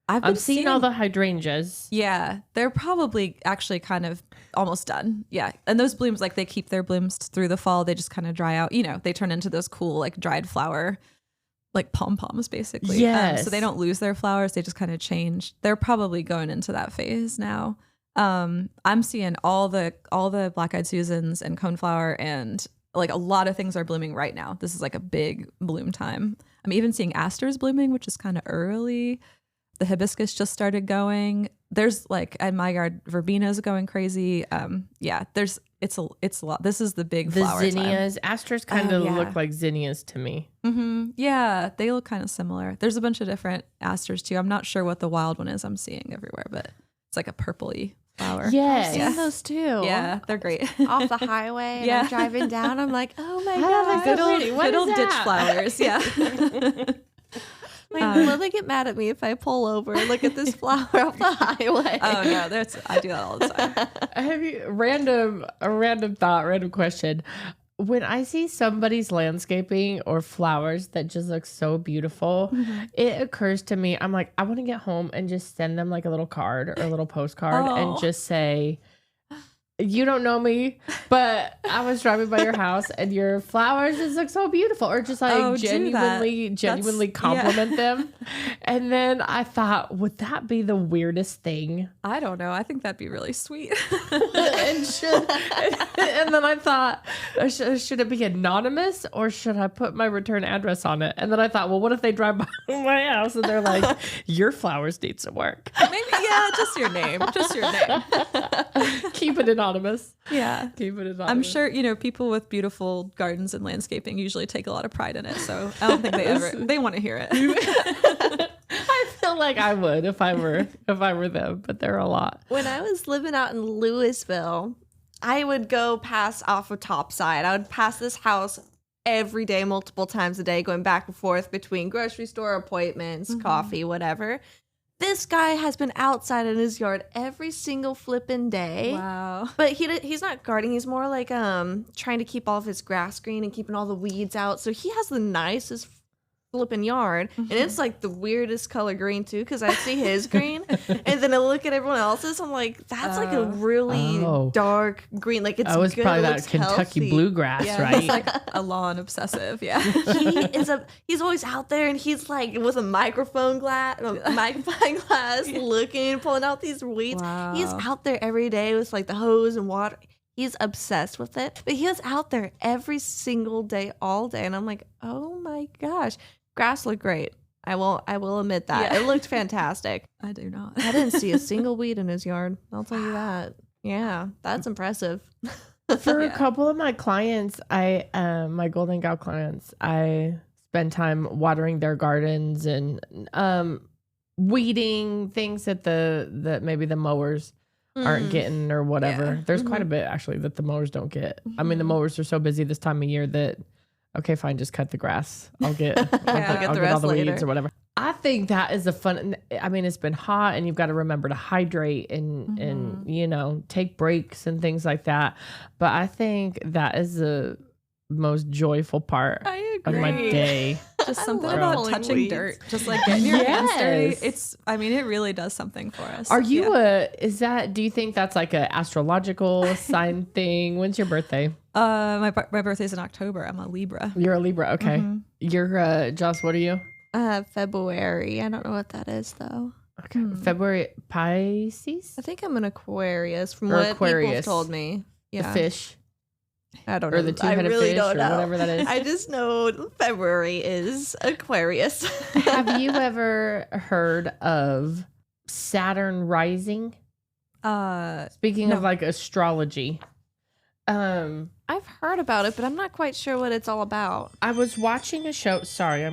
I'm seeing all the hydrangeas.
Yeah, they're probably actually kind of almost done. Yeah, and those blooms, like they keep their blooms through the fall. They just kind of dry out. You know, they turn into those cool like dried flower, like pom-poms basically.
Yes.
So they don't lose their flowers. They just kind of change. They're probably going into that phase now. I'm seeing all the black-eyed Susans and coneflower, and like a lot of things are blooming right now. This is like a big bloom time. I'm even seeing asters blooming, which is kind of early. The hibiscus just started going. There's like at my yard, verbena's going crazy. It's a lot. This is the big flower
zinnias.
time.
Asters kind of look like zinnias to me.
Mm-hmm. Yeah, they look kind of similar. There's a bunch of different asters too. I'm not sure what the wild one is I'm seeing everywhere, but it's like a purpley flower.
Yes.
I've seen those too.
Yeah, they're great.
Off the highway, and I'm driving down. I'm like, oh my
God,
god,
good old ditch flowers. Yeah.
Like, will they get mad at me if I pull over and look at this flower off the highway?
Oh no, I do that all the time.
Have you a random thought, random question? When I see somebody's landscaping or flowers that just look so beautiful, it occurs to me, I'm like, I want to get home and just send them like a little card or a little postcard and just say, you don't know me, but I was driving by your house and your flowers just look so beautiful, or just like genuinely compliment them. And then I thought, would that be the weirdest thing?
I don't know. I think that'd be really sweet.
and then I thought, should it be anonymous or should I put my return address on it? And then I thought, well, what if they drive by my house and they're like, your flowers need some work?
Maybe, yeah, just your name. Just your name.
Keep it anonymous.
Yeah.
Keep it anonymous.
I'm sure, people with beautiful gardens and landscaping usually take a lot of pride in it. So I don't think they want to hear it.
I feel like I would if I were them, but they're a lot.
When I was living out in Louisville, I would go pass off of Topside. I would pass this house every day, multiple times a day, going back and forth between grocery store appointments, coffee, whatever. This guy has been outside in his yard every single flippin' day.
Wow.
But he's not gardening. He's more like trying to keep all of his grass green and keeping all the weeds out. So he has the nicest flipping yard, and it's like the weirdest color green too, because I see his green and then I look at everyone else's, I'm like, that's like a really dark green, like it's
it's
good,
probably
it
that
looks
Kentucky
healthy.
Bluegrass,
Yeah,
right?
he's like a lawn obsessive. Yeah.
He's always out there, and he's like with a magnifying glass looking, pulling out these weeds.
Wow.
He's out there every day with like the hose and water. He's obsessed with it, but he was out there every single day, all day, and I'm like, oh my gosh. Grass looked great. I will admit that.
Yeah.
It looked fantastic.
I do not.
I didn't see a single weed in his yard. I'll tell you that. Yeah, that's impressive.
For a couple of my clients, my Golden Gal clients, I spend time watering their gardens and weeding things that maybe the mowers aren't getting or whatever.
Yeah.
There's quite a bit actually that the mowers don't get. I mean, the mowers are so busy this time of year that, okay, fine, just cut the grass. I'll get
I'll get the
all
rest
the
later.
weeds or whatever. I think that is a fun. I mean, it's been hot, and you've got to remember to hydrate and take breaks and things like that. But I think that is the most joyful part of my day.
Just something
love
about
pulling
touching
weeds.
dirt, just like getting your hands dirty.
Yes.
It really does something for us.
Are you do you think that's like an astrological sign thing? When's your birthday?
My birthday's in October. I'm a Libra.
You're a Libra. Okay. You're, Joss, what are you?
February. I don't know what that is though.
Okay. February, Pisces?
I think I'm an Aquarius from
Or
what people
Aquarius.
have told me.
The
Yeah.
fish.
I don't know.
Or the
I
two-headed
really
fish
don't
or
know.
whatever that is.
I just know February is Aquarius.
Have you ever heard of Saturn rising? Speaking of like astrology.
I've heard about it, but I'm not quite sure what it's all about.
I was watching a show. Sorry, I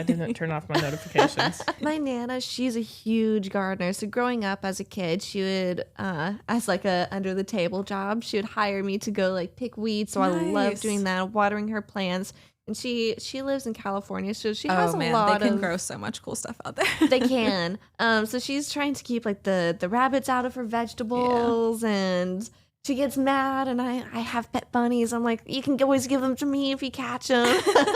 didn't turn off my notifications.
My Nana, she's a huge gardener. So growing up as a kid, she would, as like a under the table job, she would hire me to go like pick weeds. So I love
Nice.
doing that, watering her plants. And she lives in California, so she has a lot
they can
of.
grow so much cool stuff out there.
They can. So she's trying to keep like the rabbits out of her vegetables, and she gets mad, and I have pet bunnies. I'm like, you can always give them to me if you catch them.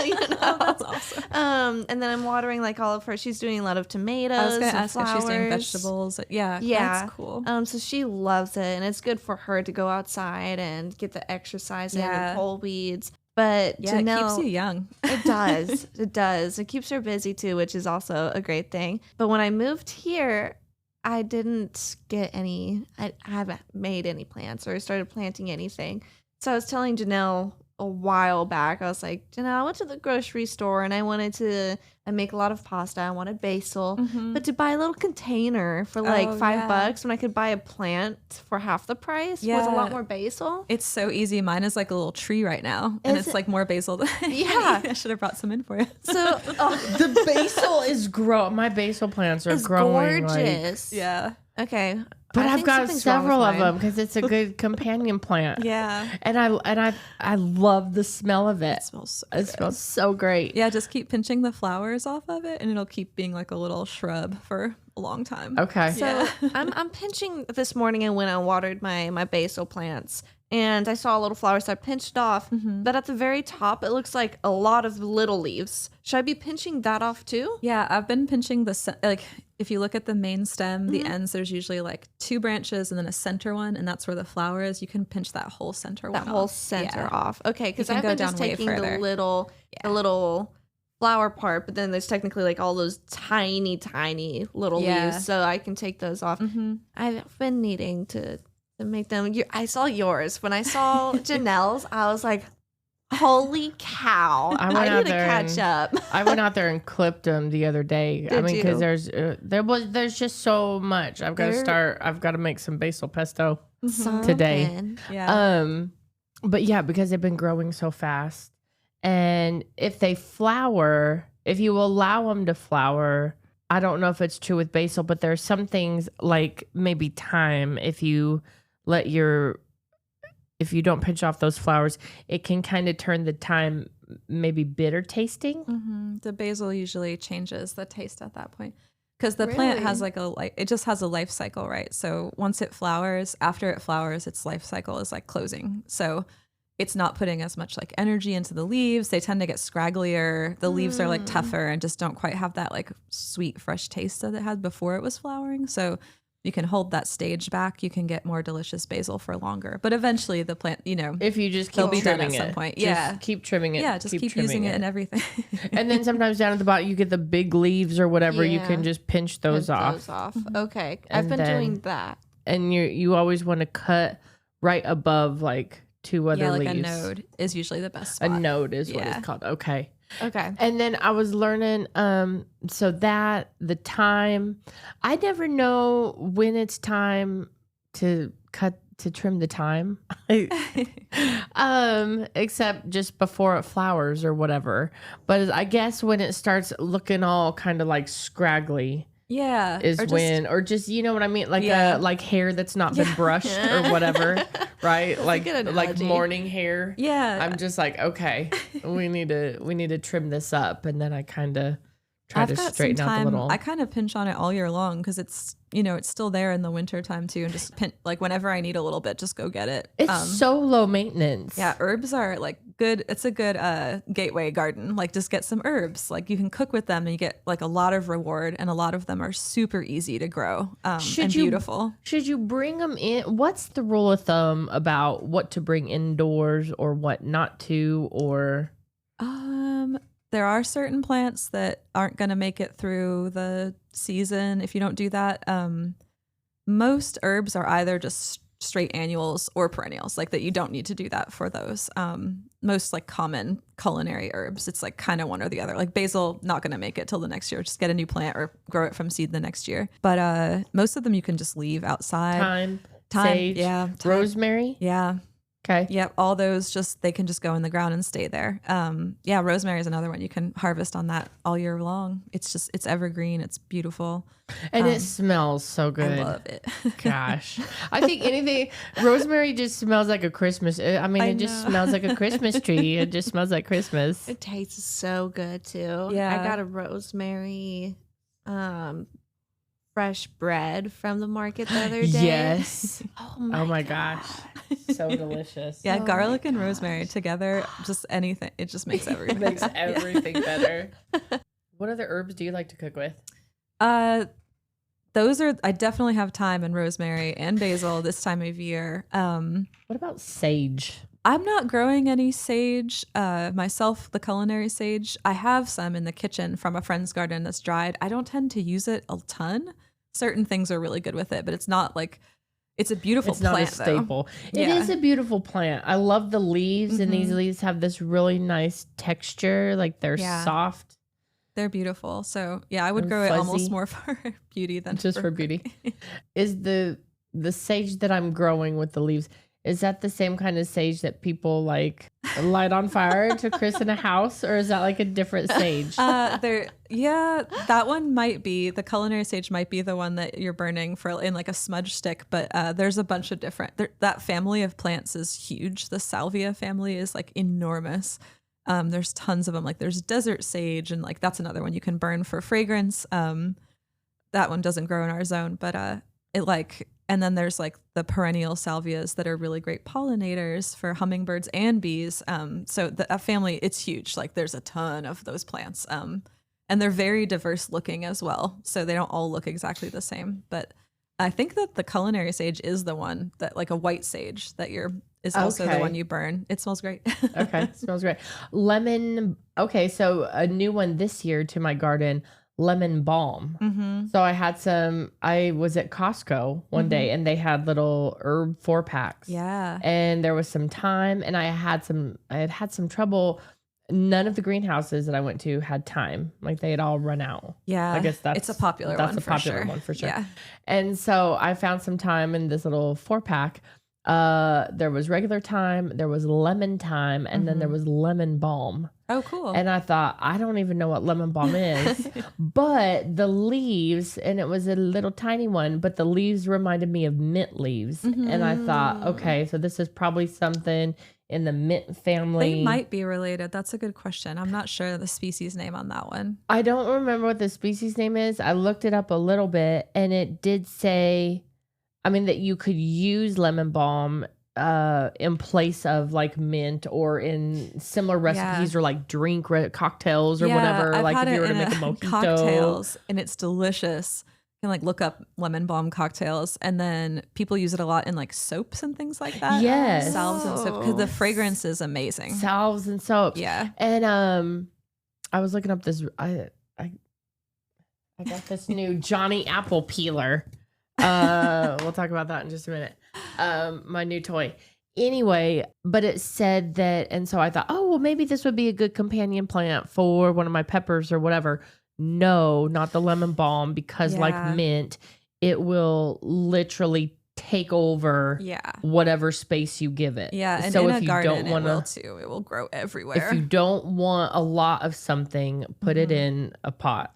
You know?
Oh, that's awesome.
And then I'm watering like all of her. She's doing a lot of tomatoes.
I was going to
and
ask if she's doing vegetables. Yeah, that's cool.
So she loves it, and it's good for her to go outside and get the exercise in and pull weeds. But
yeah,
Janelle,
it keeps you young.
It does. It does. It keeps her busy too, which is also a great thing. But when I moved here, I didn't get any, I haven't made any plants or started planting anything. So I was telling Janelle a while back, I was like, Janelle, I went to the grocery store and I wanted to make a lot of pasta. I wanted basil, but to buy a little container for like $5 when I could buy a plant for half the price with a lot more basil.
It's so easy. Mine is like a little tree right now, and it's like more basil. I should have brought some in for you.
So
the basil is my basil plants are growing
gorgeous.
Yeah.
Okay.
But I've got several of them because it's a good companion plant.
Yeah.
And I love the smell of it. It smells so great.
Yeah, just keep pinching the flowers off of it and it'll keep being like a little shrub for a long time.
Okay.
So I'm pinching this morning. I went and watered my basil plants. And I saw a little flower, so I pinched off. But at the very top, it looks like a lot of little leaves. Should I be pinching that off too?
Yeah, I've been pinching like if you look at the main stem, the ends, there's usually like 2 branches and then a center one, and that's where the flower is. You can pinch that whole center one off.
That whole center off. Okay, because
You can
I've
go
been
down
just
way
taking
further.
the little flower part, but then there's technically like all those tiny little leaves, so I can take those off. I've been needing to make them. I saw yours. When I saw Janelle's, I was like, holy cow. I need to catch up.
I went out there and clipped them the other day.
Did you?
Because there's just so much. I've got to make some basil pesto today.
Yeah.
But yeah, because they've been growing so fast. And if they flower, if you allow them to flower, I don't know if it's true with basil, but there's some things like maybe thyme. If you don't pinch off those flowers, it can kind of turn the thyme maybe bitter tasting.
The basil usually changes the taste at that point because the plant has it just has a life cycle, right? So once it flowers, after it flowers, its life cycle is like closing. So it's not putting as much like energy into the leaves. They tend to get scragglier. The leaves are like tougher and just don't quite have that like sweet, fresh taste that it had before it was flowering. So you can hold that stage back. You can get more delicious basil for longer. But eventually the plant,
if you just
they'll
keep
be done
trimming
at some
it.
point.
Just keep trimming it.
Yeah, just keep using it and everything.
And then sometimes down at the bottom, you get the big leaves or whatever. You can just pinch those off.
Okay. I've been doing that.
And you always want to cut right above like 2 other leaves.
A node is usually the best spot.
A node is what it's called. Okay.
And
then I was learning, so that the time, I never know when it's time to trim the thyme, except just before it flowers or whatever. But I guess when it starts looking all kind of like scraggly.
Yeah.
Or just you know what I mean? Like like hair that's not been brushed or whatever, right? Like morning hair.
Yeah.
I'm just like, okay, we need to trim this up, and then I kind of try to straighten out the little.
I kind of pinch on it all year long because it's it's still there in the winter time too, and just like whenever I need a little bit, just go get it.
It's so low maintenance.
Yeah, herbs are like good. It's a good gateway garden. Like just get some herbs. Like you can cook with them and you get like a lot of reward, and a lot of them are super easy to grow and beautiful.
Should you bring them in? What's the rule of thumb about what to bring indoors or what not to? Or
there are certain plants that aren't going to make it through the season if you don't do that. Most herbs are either just straight annuals or perennials, like that you don't need to do that for those. Most like common culinary herbs, it's like kind of one or the other. Like basil, not going to make it till the next year. Just get a new plant or grow it from seed the next year. But most of them you can just leave outside.
Thyme, sage, rosemary.
Yeah.
Okay.
Yep. All those they can just go in the ground and stay there. Rosemary is another one. You can harvest on that all year long. It's evergreen. It's beautiful.
And it smells so good.
I love it.
Gosh. I think rosemary just smells like a Christmas. It just smells like a Christmas tree. It just smells like Christmas.
It tastes so good too.
Yeah.
I got a rosemary fresh bread from the market the other day.
Yes.
Oh
Oh my
gosh.
gosh. So delicious.
Yeah,
Oh
garlic
my
and
gosh.
rosemary together, just anything. It just makes everything.
Makes
better.
everything better. What other herbs do you like to cook with?
Those are, I definitely have thyme and rosemary and basil this time of year.
What about sage?
I'm not growing any sage myself, the culinary sage. I have some in the kitchen from a friend's garden that's dried. I don't tend to use it a ton. Certain things are really good with it, but it's not like, it's a beautiful
It's not
plant,
a staple.
Though.
It is a beautiful plant. I love the leaves, and these leaves have this really nice texture. Like they're soft.
They're beautiful. So yeah, I would
And
grow it
fuzzy.
almost more for beauty than
Just for beauty. Is the sage that I'm growing with the leaves, is that the same kind of sage that people like light on fire to christen a house, or is that like a different sage?
That one might be, the culinary sage might be the one that you're burning for in like a smudge stick, but there's a bunch of different, that family of plants is huge. The salvia family is like enormous. There's tons of them. Like there's desert sage, and like that's another one you can burn for fragrance. That one doesn't grow in our zone, but and then there's like the perennial salvias that are really great pollinators for hummingbirds and bees. So that family, it's huge. Like there's a ton of those plants. And they're very diverse looking as well. So they don't all look exactly the same. But I think that the culinary sage is the one that, like a white sage, that is also the one you burn. It smells great.
Okay, smells great. Lemon. Okay, so a new one this year to my garden, lemon balm. So I was at Costco one day, and they had little herb 4-packs.
Yeah.
And there was some thyme, and I had some trouble. None of the greenhouses that I went to had thyme. Like they had all run out.
Yeah.
I guess
it's a popular one.
That's a popular one for sure.
Yeah.
And so I found some thyme in this little 4-pack. There was regular thyme, there was lemon thyme, and then there was lemon balm.
Oh, cool.
And I thought, I don't even know what lemon balm is, but the leaves, and it was a little tiny one, but the leaves reminded me of mint leaves. And I thought, okay, so this is probably something in the mint family.
They might be related. That's a good question. I'm not sure the species name on that one.
I don't remember what the species name is. I looked it up a little bit, and it did say, that you could use lemon balm in place of like mint, or in similar recipes, or like drink cocktails or whatever.
I've
Like
had
if you were
it
to
in
make a mojito.
cocktails, and it's delicious. You can like look up lemon balm cocktails, and then people use it a lot in like soaps and things like that.
Yes.
Salves and soap, because the fragrance is amazing.
Salves and soaps.
Yeah.
And I was looking up this. I got this new Johnny Apple peeler. We'll talk about that in just a minute. My new toy. Anyway, but it said that, and so I thought, oh, well, maybe this would be a good companion plant for one of my peppers or whatever. No, not the lemon balm, because like mint, it will literally take over whatever space you give it.
Yeah, and
so
in
if
a
you
garden,
don't want
it will too. It will grow everywhere.
If you don't want a lot of something, put it in a pot.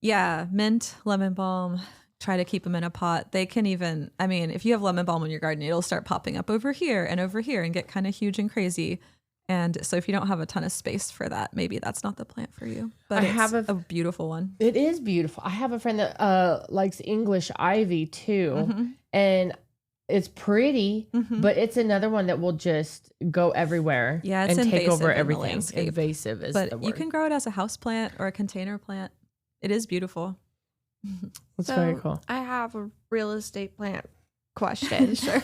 Yeah, mint, lemon balm. Try to keep them in a pot. They can even, if you have lemon balm in your garden, it'll start popping up over here and get kind of huge and crazy. And so if you don't have a ton of space for that, maybe that's not the plant for you. But it's a beautiful one.
It is beautiful. I have a friend that likes English ivy too. And it's pretty, but it's another one that will just go everywhere.
Yeah, it's
and take over
in
everything.
the landscape.
Invasive is the word.
But you can grow it as a house plant or a container plant. It is beautiful.
That's very cool.
I have a real estate plant question. Sure.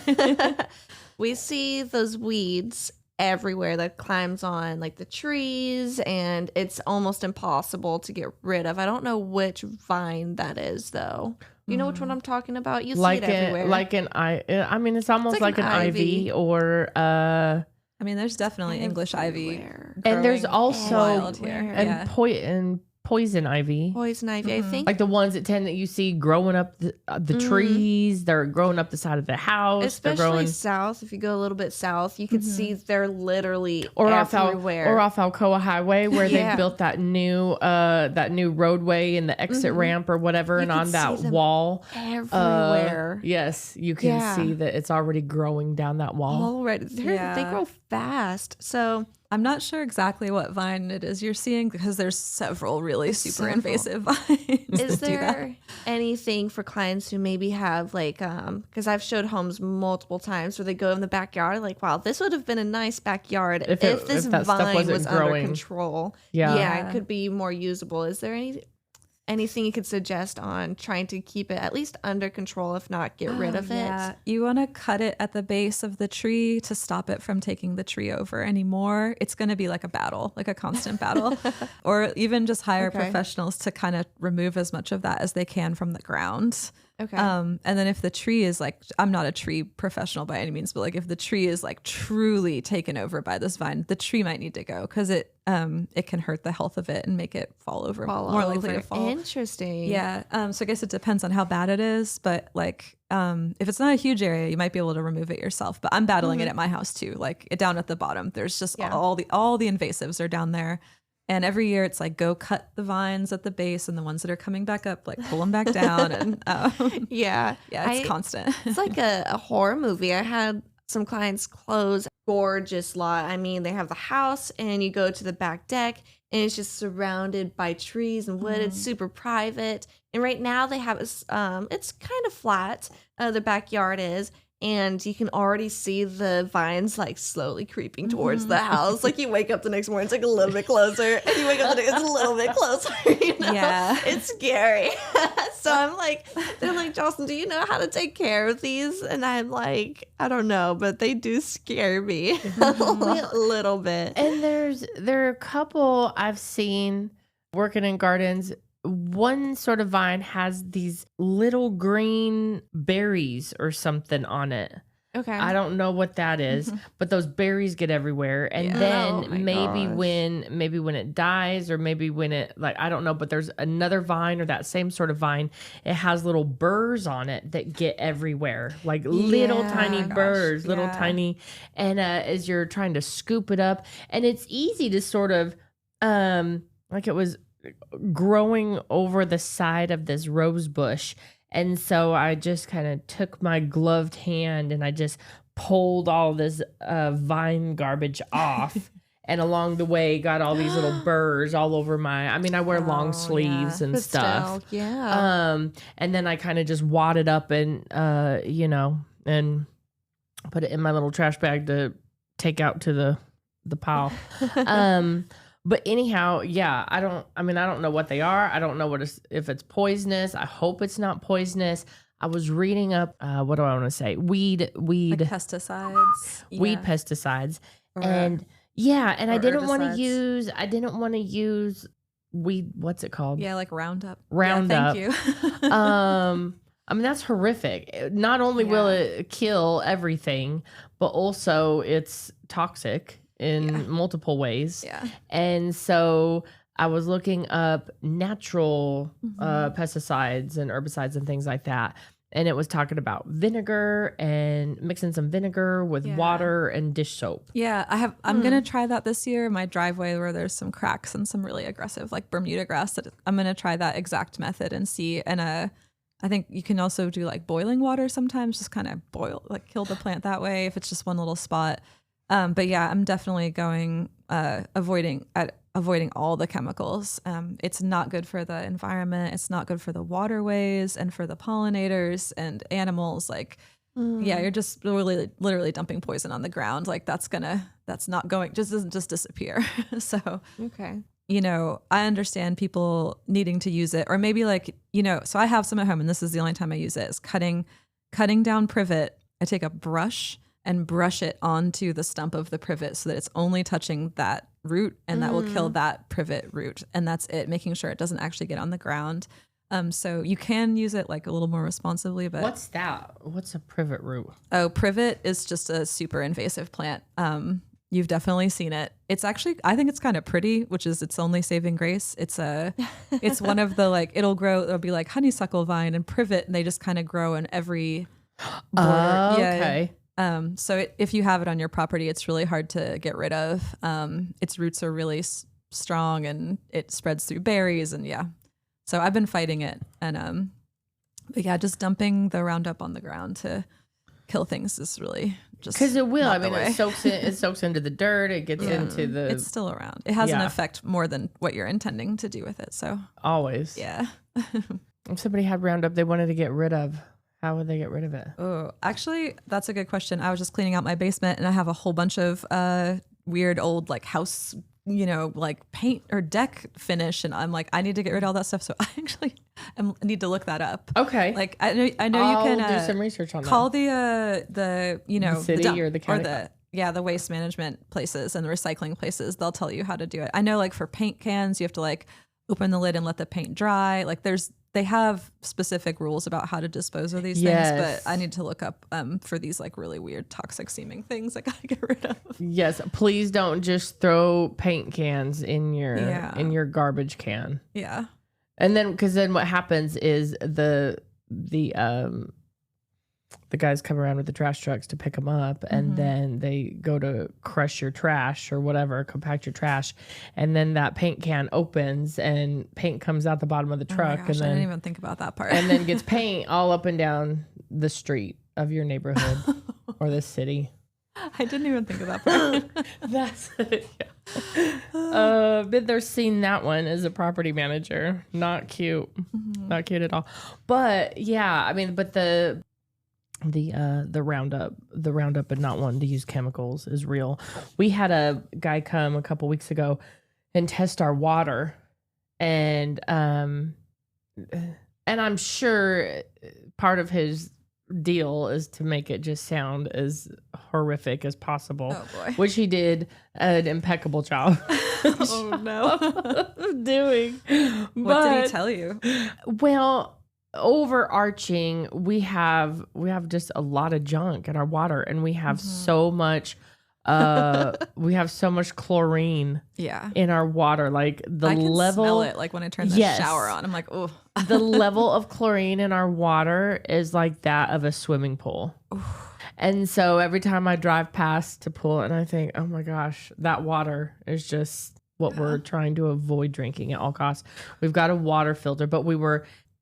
We see those weeds everywhere that climbs on like the trees, and it's almost impossible to get rid of. I don't know which vine that is though. You know which one I'm talking about? You see it everywhere.
It's almost like an ivy or
there's definitely English ivy.
And there's also
here.
Poison ivy.
Poison ivy, I think.
Like the ones that you see growing up the trees. They're growing up the side of the house.
Especially south. If you go a little bit south, you can see they're literally everywhere.
Or off Alcoa Highway, where they built that new roadway and the exit ramp or whatever, and on that wall.
Everywhere.
Yes, you can see that it's already growing down that wall.
Already. They grow fast. So
I'm not sure exactly what vine it is you're seeing, because there's several really super invasive vines.
Is there anything for clients who maybe have like, because I've showed homes multiple times where they go in the backyard, like, wow, this would have been a nice backyard if this
that stuff
vine
wasn't
was
growing.
under control.
Yeah.
It could be more usable. Is there anything you could suggest on trying to keep it at least under control, if not get rid of it?
You want to cut it at the base of the tree to stop it from taking the tree over anymore. It's going to be like a battle, like a constant battle, or even just hire professionals to kind of remove as much of that as they can from the ground.
Okay.
And then if the tree is like, I'm not a tree professional by any means, but like if the tree is like truly taken over by this vine, the tree might need to go because it can hurt the health of it and make it fall over, more likely to fall.
Interesting.
Yeah. So I guess it depends on how bad it is, but like if it's not a huge area, you might be able to remove it yourself. But I'm battling it at my house too. Like down at the bottom, there's just all the invasives are down there. And every year it's like, go cut the vines at the base and the ones that are coming back up, like pull them back down. And it's constant.
It's like a horror movie. I had some clients close gorgeous lot. I mean, they have the house and you go to the back deck and it's just surrounded by trees and wood. It's super private. And right now they have, it's kind of flat. The backyard is. And you can already see the vines like slowly creeping towards the house. Like you wake up the next morning, it's like a little bit closer. And you wake up the next, it's a little bit closer. You know?
Yeah.
It's scary. So I'm like, they're like, Jocelyn, do you know how to take care of these? And I'm like, I don't know, but they do scare me a little bit.
And there are a couple I've seen working in gardens. One sort of vine has these little green berries or something on it.
Okay.
I don't know what that is, but those berries get everywhere. And then maybe when it dies or maybe when it, like, I don't know, but there's another vine or that same sort of vine. It has little burrs on it that get everywhere, like little tiny burrs, little tiny. And as you're trying to scoop it up, and it's easy to sort of, like it was growing over the side of this rose bush. And so I just kind of took my gloved hand and I just pulled all this vine garbage off. And along the way, got all these little burrs all over I wear long sleeves and
but
stuff.
Still,
and then I kind of just wad it up and, and put it in my little trash bag to take out to the pile. But anyhow, I don't know what they are. I don't know if it's poisonous. I hope it's not poisonous. I was reading up, what do I want to say? Weed
like pesticides.
Weed pesticides. And I didn't want to use weed, what's it called?
Yeah, like Roundup.
Roundup.
Yeah, thank you.
That's horrific. Not only will it kill everything, but also it's toxic in multiple ways. Yeah. And so I was looking up natural pesticides and herbicides and things like that. And it was talking about vinegar and mixing some vinegar with water and dish soap. Yeah,
I'm going to try that this year. My driveway where there's some cracks and some really aggressive like Bermuda grass, I'm going to try that exact method and see. And I think you can also do like boiling water sometimes, just kind of kill the plant that way if it's just one little spot. But yeah, I'm definitely going avoiding all the chemicals. It's not good for the environment. It's not good for the waterways and for the pollinators and animals. Like, you're just literally dumping poison on the ground. Like doesn't just disappear. So, I understand people needing to use it, or maybe so I have some at home and this is the only time I use it, is cutting down privet. I take a brush and brush it onto the stump of the privet so that it's only touching that root, and that will kill that privet root. And that's it, making sure it doesn't actually get on the ground. So you can use it like a little more responsibly, but
what's that? What's a privet root?
Oh, privet is just a super invasive plant. You've definitely seen it. It's actually, I think it's kind of pretty, which is its only saving grace. It's one of the it'll be like honeysuckle vine and privet, and they just kind of grow in every border.
Okay.
So if you have it on your property, it's really hard to get rid of. Its roots are really strong and it spreads through berries and so I've been fighting it. And, but just dumping the Roundup on the ground to kill things is really just,
because it will. It soaks into the dirt. It gets into the,
it's still around. It has an effect more than what you're intending to do with it. So
always.
Yeah.
If somebody had Roundup they wanted to get rid of, how would they get rid of it?
Oh, actually, that's a good question. I was just cleaning out my basement and I have a whole bunch of weird old like house, like paint or deck finish. And I'm like, I need to get rid of all that stuff. So I actually need to look that up.
Okay.
Like I know
I'll
you can
do some research on
call
that.
the
city or the county?
the waste management places and the recycling places. They'll tell you how to do it. I know like for paint cans, you have to like open the lid and let the paint dry. Like they have specific rules about how to dispose of these things, but I need to look up for these like really weird toxic seeming things I gotta get rid of.
Yes, please don't just throw paint cans in your garbage can.
Yeah.
And then because then what happens is the guys come around with the trash trucks to pick them up, and then they go to crush your trash or whatever, compact your trash, and then that paint can opens and paint comes out the bottom of the truck.
Oh my gosh,
and then,
I didn't even think about that part.
and then gets paint all up and down the street of your neighborhood or the city.
I didn't even think of that part.
That's it. Been there, seen that one as a property manager. Not cute. Not cute at all. But yeah, I mean, but the Roundup and not wanting to use chemicals is real. We had a guy come a couple weeks ago and test our water, and I'm sure part of his deal is to make it just sound as horrific as possible.
Oh boy.
Which he did an impeccable job.
Oh no.
doing.
What did he tell you?
Well, overarching, we have just a lot of junk in our water, and we have so much chlorine in our water. Like the
I can
level,
smell it like when I turn the shower on. I'm like, oh.
The level of chlorine in our water is like that of a swimming pool. And so every time I drive past to pool, and I think, oh my gosh, that water is just what we're trying to avoid drinking at all costs. We've got a water filter, but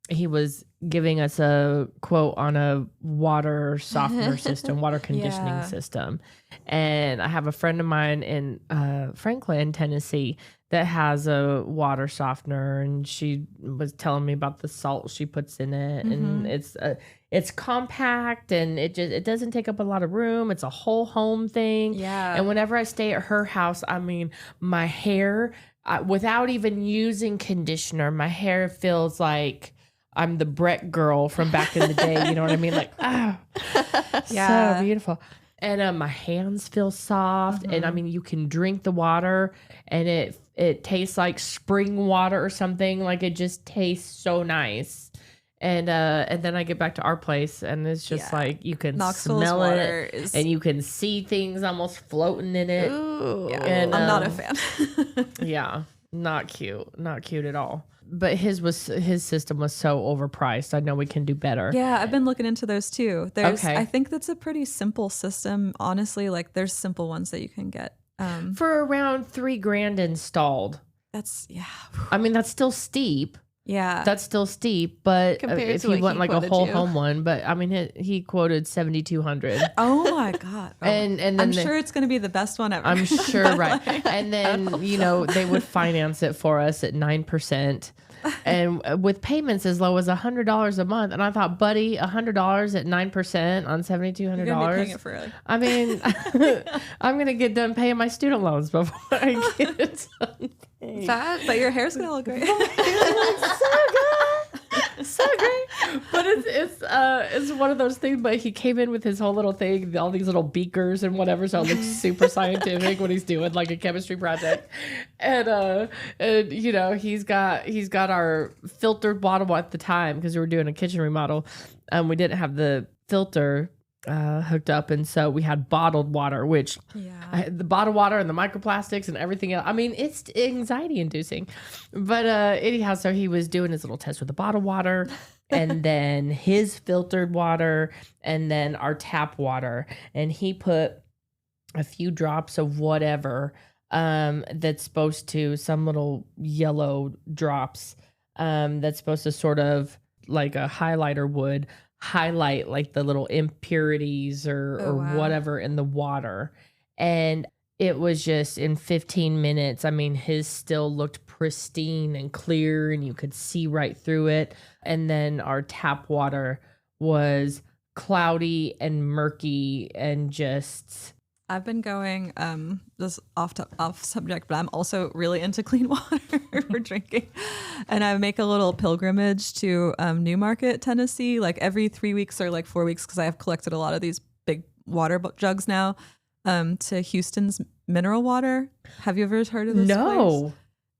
he was giving us a quote on a water softener system, water conditioning system. And I have a friend of mine in Franklin, Tennessee, that has a water softener, and she was telling me about the salt she puts in it, and it's compact, and it doesn't take up a lot of room. It's a whole home thing.
Yeah.
And whenever I stay at her house, I mean, my hair, without even using conditioner, my hair feels like I'm the Brett girl from back in the day. You know what I mean? Like, so beautiful. And my hands feel soft. And I mean, you can drink the water, and it tastes like spring water or something. Like, it just tastes so nice. And then I get back to our place, and it's just like you can smell it, and you can see things almost floating in it.
Ooh. Yeah.
And,
I'm not a fan.
Yeah, not cute at all. But his system was so overpriced. I know we can do better.
Yeah, I've been looking into those too. I think that's a pretty simple system. Honestly, like there's simple ones that you can get
for around $3,000 installed. I mean, that's still steep.
Yeah,
that's still steep. But if you want like a whole home one, but I mean, he quoted $7,200.
Oh my god! Oh. And then I'm sure it's going to be the best one ever.
I'm sure, right? And then they would finance it for us at 9%. And with payments as low as $100 a month. And I thought, buddy, $100 at 9% on $7,200. I mean, I'm going to get done paying my student loans before I get it done.
But your hair's going to look great.
So great. But it's one of those things. But he came in with his whole little thing, all these little beakers and whatever. So it looks super scientific when he's doing like a chemistry project. And he's got our filtered bottle at the time, because we were doing a kitchen remodel. We didn't have the filter hooked up, and so we had bottled water, which the bottled water and the microplastics and everything else, I mean, it's anxiety inducing. But anyhow, so he was doing his little test with the bottled water and then his filtered water and then our tap water, and he put a few drops of whatever that's supposed to, some little yellow drops that's supposed to sort of like a highlighter would highlight like the little impurities or whatever in the water. And it was just in 15 minutes. I mean, his still looked pristine and clear and you could see right through it. And then our tap water was cloudy and murky and just...
I've been going this off subject, but I'm also really into clean water for drinking. And I make a little pilgrimage to Newmarket, Tennessee, like every 3 weeks or like 4 weeks, because I have collected a lot of these big water jugs now, to Houston's mineral water. Have you ever heard of this place?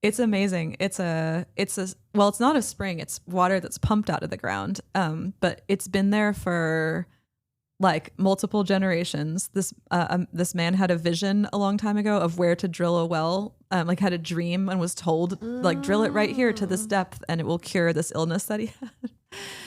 It's amazing. It's not a spring. It's water that's pumped out of the ground. But it's been there for like multiple generations. This man had a vision a long time ago of where to drill a well, like had a dream and was told like drill it right here to this depth and it will cure this illness that he had.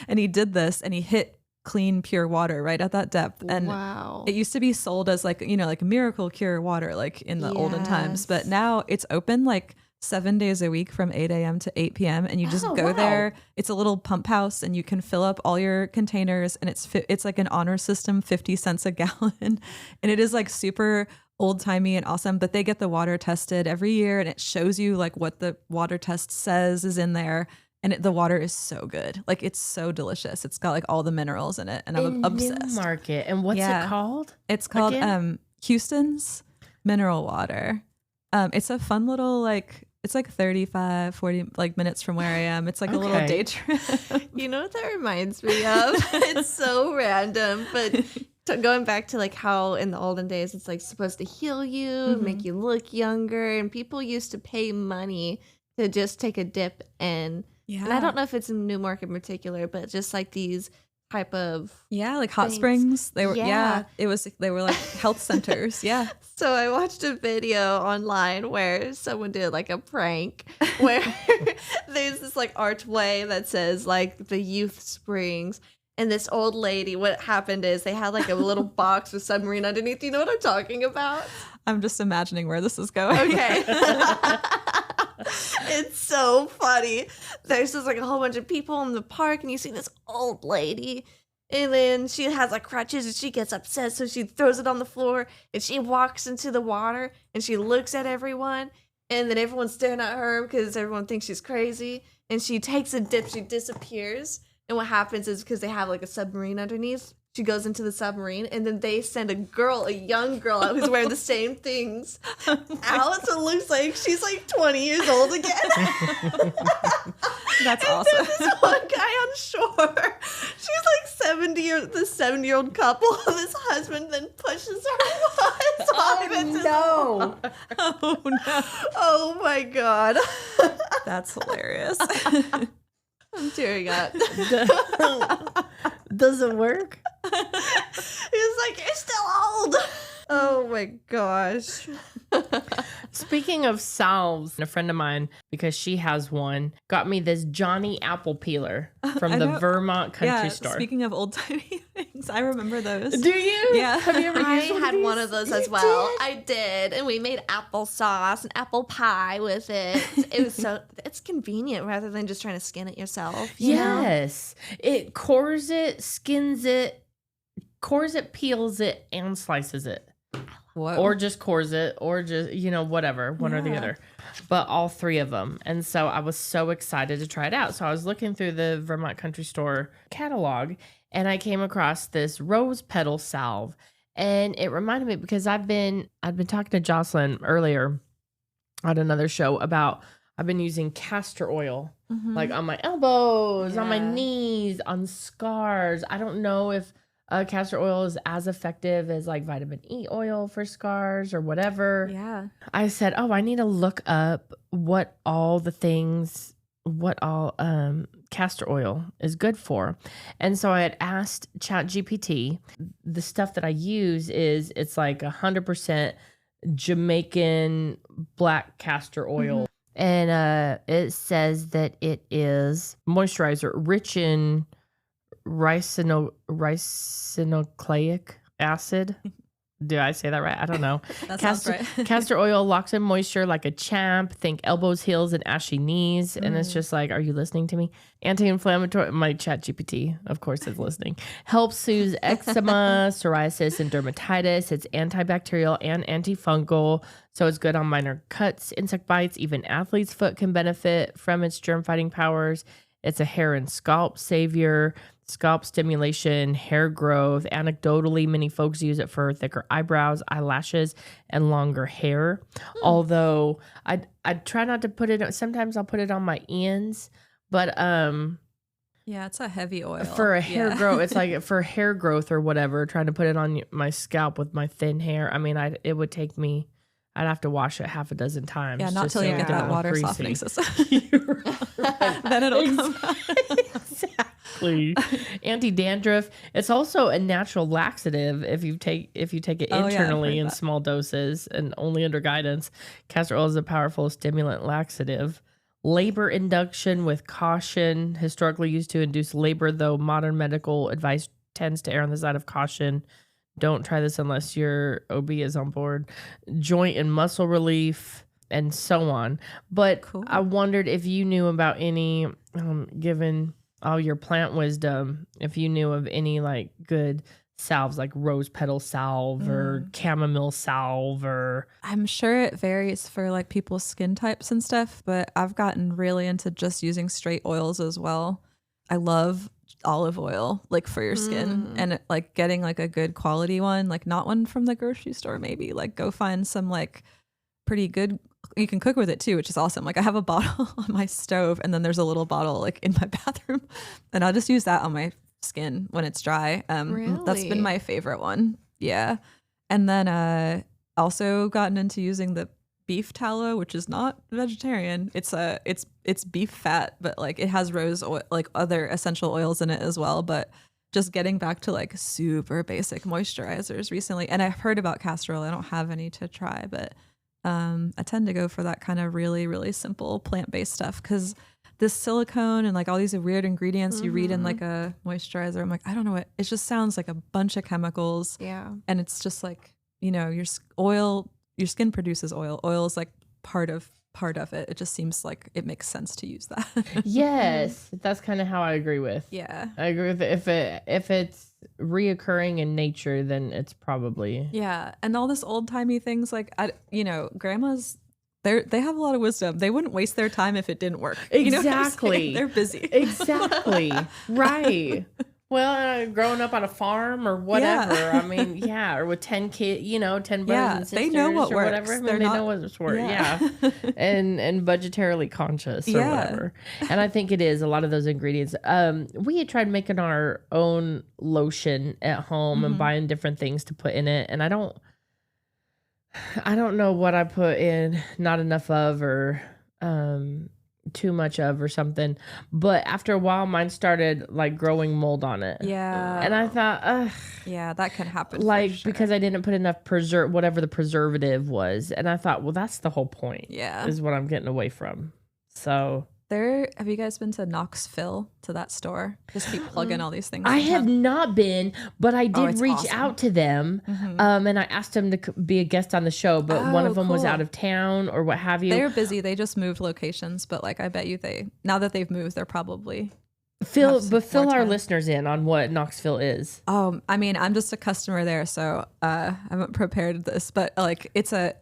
And he did this and he hit clean, pure water right at that depth. And
wow.
It used to be sold as like, like miracle cure water, like in the olden times, but now it's open like 7 days a week from 8 a.m. to 8 p.m. And you just go there. It's a little pump house and you can fill up all your containers and it's like an honor system, 50 cents a gallon. And it is like super old timey and awesome, but they get the water tested every year and it shows you like what the water test says is in there. And the water is so good. Like it's so delicious. It's got like all the minerals in it and I'm obsessed.
Newmarket. And what's it called?
It's called Houston's Mineral Water. It's a fun little like, it's like 35, 40 like minutes from where I am. It's like a little day trip.
You know what that reminds me of? It's so random, but going back to like how in the olden days it's like supposed to heal you, make you look younger, and people used to pay money to just take a dip and I don't know if it's in Newmarket in particular, but just like these type of
like hot springs. They were they were like health centers. Yeah.
So I watched a video online where someone did like a prank where there's this like archway that says like the youth springs. And this old lady, what happened is they had like a little box with submarine underneath. You know what I'm talking about?
I'm just imagining where this is going.
Okay. It's so funny. There's just like a whole bunch of people in the park and you see this old lady and then she has like crutches and she gets upset. So she throws it on the floor and she walks into the water and she looks at everyone and then everyone's staring at her because everyone thinks she's crazy. And she takes a dip, she disappears. And what happens is because they have like a submarine underneath, she goes into the submarine and then they send a young girl out who's wearing the same things out. So it looks like she's like 20 years old again.
That's
and
awesome.
This one guy on shore, she's like 70-year-old couple. This husband then pushes her off into
no.
Oh no.
Oh my God.
That's hilarious.
I'm tearing up.
Does it work?
He's like, you're still old. Oh my gosh.
Speaking of salves, a friend of mine, because she has one, got me this Johnny apple peeler from the Vermont Country Store.
Speaking of old timey things, I remember those.
Do you?
Yeah.
Have you ever
I
used
had one of those as well.
Did?
I did. And we made applesauce and apple pie with it. It was it's convenient rather than just trying to skin it yourself. You know?
Yes. It cores it, skins it, peels it, and slices it.
Whoa.
Or just cores it, or just, whatever, one or the other. But all three of them. And so I was so excited to try it out. So I was looking through the Vermont Country Store catalog, and I came across this rose petal salve. And it reminded me, because I'd been talking to Jocelyn earlier on another show about I've been using castor oil, like on my elbows, on my knees, on scars. I don't know if castor oil is as effective as like vitamin E oil for scars or whatever.
Yeah.
I said, I need to look up what all castor oil is good for. And so I had asked ChatGPT. The stuff that I use it's like 100% Jamaican black castor oil. And it says that it is moisturizer rich in ricinoleic acid. Do I say that right? I don't know.
That sounds right.
Castor oil locks in moisture like a champ. Think elbows, heels, and ashy knees. And it's just like, are you listening to me? Anti-inflammatory. My chat GPT, of course, is listening. Helps soothe eczema, psoriasis, and dermatitis. It's antibacterial and antifungal. So it's good on minor cuts, insect bites. Even athlete's foot can benefit from its germ-fighting powers. It's a hair and scalp savior. Scalp stimulation, hair growth. Anecdotally, many folks use it for thicker eyebrows, eyelashes, and longer hair. Although I try not to put it. Sometimes I'll put it on my ends, but
Yeah, it's a heavy oil.
for a hair growth, it's like for hair growth or whatever. Trying to put it on my scalp with my thin hair. I mean, it would take me. I'd have to wash it half a dozen times.
Yeah, not
just
till you
so
get
it
that
didn't
water
look
softening
greasy.
system. Then it'll come out.
Exactly. Anti-dandruff. It's also a natural laxative if you take it
Oh, yeah, I've
internally
heard
in
that.
small doses and only under guidance. Castor oil is a powerful stimulant laxative. Labor induction with caution, historically used to induce labor, though modern medical advice tends to err on the side of caution. Don't try this unless your OB is on board. Joint and muscle relief, and so on. But
Cool.
I wondered if you knew about any, given all your plant wisdom, if you knew of any like good salves, like rose petal salve or chamomile salve, or
I'm sure it varies for like people's skin types and stuff, but I've gotten really into just using straight oils as well. I love olive oil like for your skin and like getting like a good quality one, like not one from the grocery store, maybe like go find some like pretty good. You can cook with it too, which is awesome. Like I have a bottle on my stove and then there's a little bottle like in my bathroom and I'll just use that on my skin when it's dry. That's
Really?
been my favorite one. Yeah. And then also gotten into using the beef tallow, which is not vegetarian. It's beef fat, but like it has rose oil, like other essential oils in it as well. But just getting back to like super basic moisturizers recently. And I've heard about castor oil. I don't have any to try, but I tend to go for that kind of really, really simple plant-based stuff because this silicone and like all these weird ingredients you read in like a moisturizer, I'm like, I don't know what, it just sounds like a bunch of chemicals.
Yeah.
And it's just like, you know, your skin produces oil. Oil is like part of it. It just seems like it makes sense to use that.
yes, that's kind of how I agree with.
Yeah.
I agree with it. If it's reoccurring in nature, then it's probably
Yeah. And all this old timey things like, grandmas, they have a lot of wisdom. They wouldn't waste their time if it didn't work. You know what I'm
Exactly.
saying? They're busy.
Exactly. Right. Well, growing up on a farm or whatever.
Yeah.
I mean, yeah, or with 10 kids, 10 brothers
Yeah,
and sisters
they know what
or
works.
whatever. I mean,
They're
they
not-
know what's work.
Yeah.
Yeah. and budgetarily conscious or
Yeah.
whatever. And I think it is a lot of those ingredients. We had tried making our own lotion at home and buying different things to put in it. And I don't know what I put in, not enough of, or too much of or something, but after a while mine started like growing mold on it.
Yeah.
And I thought, ugh,
Yeah, that can happen.
like
for sure.
because I didn't put enough whatever the preservative was, and I thought, well, that's the whole point.
Yeah.
Is what I'm getting away from. So
Have you guys been to Knoxville, to that store? Just keep plugging all these things.
I
they
have not been, but I did
it's
reach
awesome.
out to them, and I asked them to be a guest on the show, but one
Oh,
of them was
cool.
out of town or what have you.
They're busy. They just moved locations, but like I bet you now that they've moved, they're probably.
Fill
more
our
time.
listeners in on what Knoxville is.
I mean, I'm just a customer there, so I haven't prepared this, but like it's a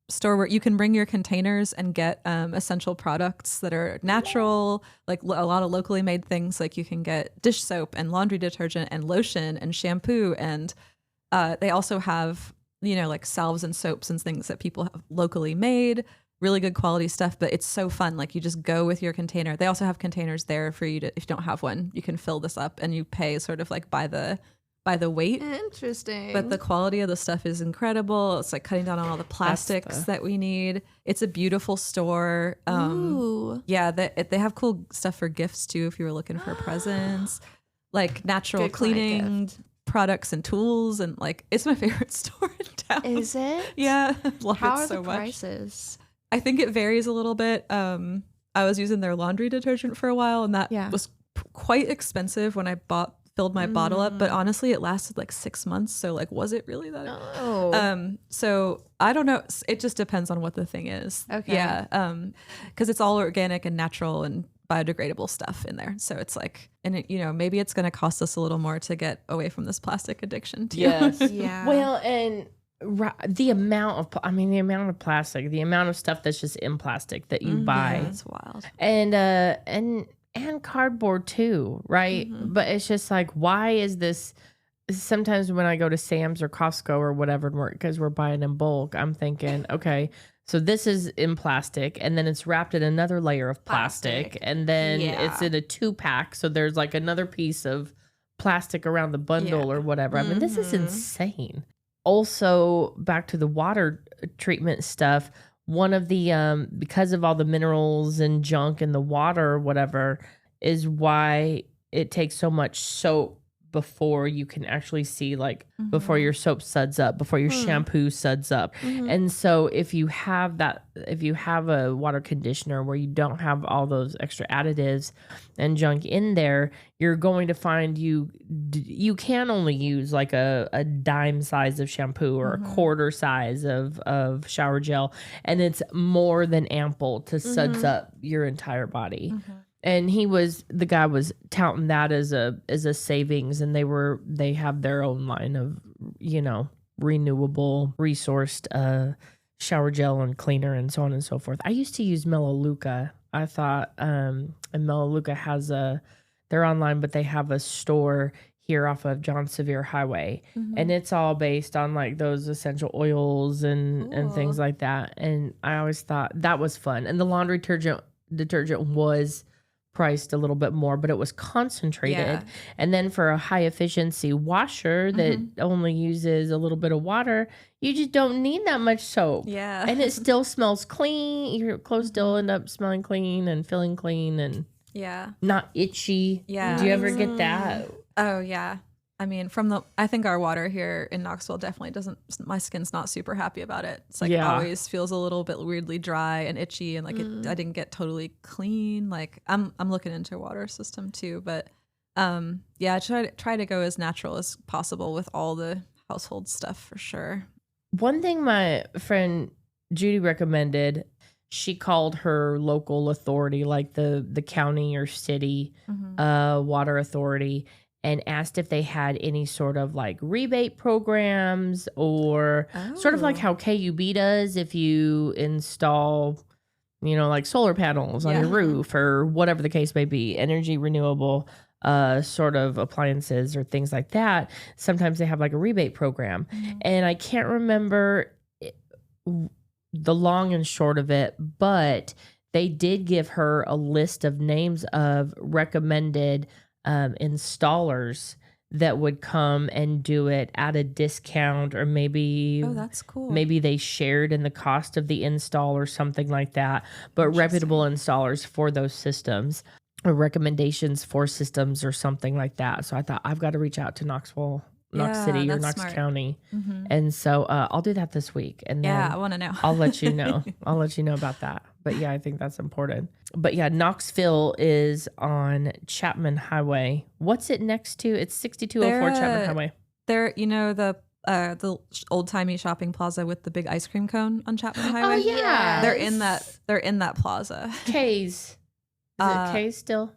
store where you can bring your containers and get essential products that are natural, like a lot of locally made things. Like you can get dish soap and laundry detergent and lotion and shampoo, and they also have like salves and soaps and things that people have locally made. Really good quality stuff, but it's so fun. Like you just go with your container. They also have containers there for you to, if you don't have one, you can fill this up and you pay sort of like by the weight.
Interesting.
But the quality of the stuff is incredible. It's like cutting down on all the plastics that we need. It's a beautiful store.
Ooh.
Yeah, they have cool stuff for gifts too if you were looking for presents. Like natural
Good client
cleaning products and tools, and like it's my favorite store in town.
Is it?
Yeah, I love
How
it
are
so
the
much.
prices?
I think it varies a little bit. I was using their laundry detergent for a while, and that
Yeah.
was quite expensive when I bought filled my bottle up, but honestly it lasted like 6 months. So like, was it really that? So I don't know. It just depends on what the thing is.
Okay.
Yeah. Cause it's all organic and natural and biodegradable stuff in there. So it's like, and it, maybe it's going to cost us a little more to get away from this plastic addiction too.
Yes.
Yeah.
Well, and the amount of plastic, the amount of stuff that's just in plastic that you buy.
It's wild.
And cardboard too, right? But it's just like, why is this? Sometimes when I go to Sam's or Costco or whatever, because we're buying in bulk, I'm thinking, okay, so this is in plastic, and then it's wrapped in another layer of plastic. And then it's in a 2-pack, so there's like another piece of plastic around the bundle or whatever. I mean, this is insane. Also, back to the water treatment stuff, one of the, because of all the minerals and junk in the water or whatever, is why it takes so much soap before you can actually see, like, before your soap suds up, before your shampoo suds up. And so if you have a water conditioner where you don't have all those extra additives and junk in there, you're going to find you can only use like a dime size of shampoo or a quarter size of shower gel, and it's more than ample to suds up your entire body. And the guy was touting that as a savings, and they have their own line of, renewable resourced shower gel and cleaner and so on and so forth. I used to use Melaleuca. I thought, and Melaleuca has they're online, but they have a store here off of John Sevier Highway, and it's all based on like those essential oils and things like that. And I always thought that was fun. And the laundry detergent was priced a little bit more, but it was concentrated. And then for a high efficiency washer that only uses a little bit of water, you just don't need that much soap. And it still smells clean. Your clothes still end up smelling clean and feeling clean and not itchy. Do you ever get that?
Oh yeah. I mean, I think our water here in Knoxville definitely my skin's not super happy about it. It's like always feels a little bit weirdly dry and itchy, and like I didn't get totally clean. Like I'm looking into a water system too, but try to go as natural as possible with all the household stuff for sure.
One thing my friend Judy recommended, she called her local authority, like the county or city water authority, and asked if they had any sort of like rebate programs or sort of like how KUB does if you install, like solar panels on your roof or whatever the case may be, energy renewable sort of appliances or things like that. Sometimes they have like a rebate program. And I can't remember the long and short of it, but they did give her a list of names of recommended installers that would come and do it at a discount, or maybe
that's cool.
Maybe they shared in the cost of the install or something like that. But reputable installers for those systems, or recommendations for systems or something like that. So I thought I've got to reach out to Knox City or Knox County. And so I'll do that this week. And then
I want to know.
I'll let you know. I'll let you know about that. But yeah, I think that's important. But yeah, Knoxville is on Chapman Highway. What's it next to? It's 6204 Chapman Highway.
They're, the old timey shopping plaza with the big ice cream cone on Chapman Highway.
Oh yeah,
they're in that plaza.
K's. Is it K's still?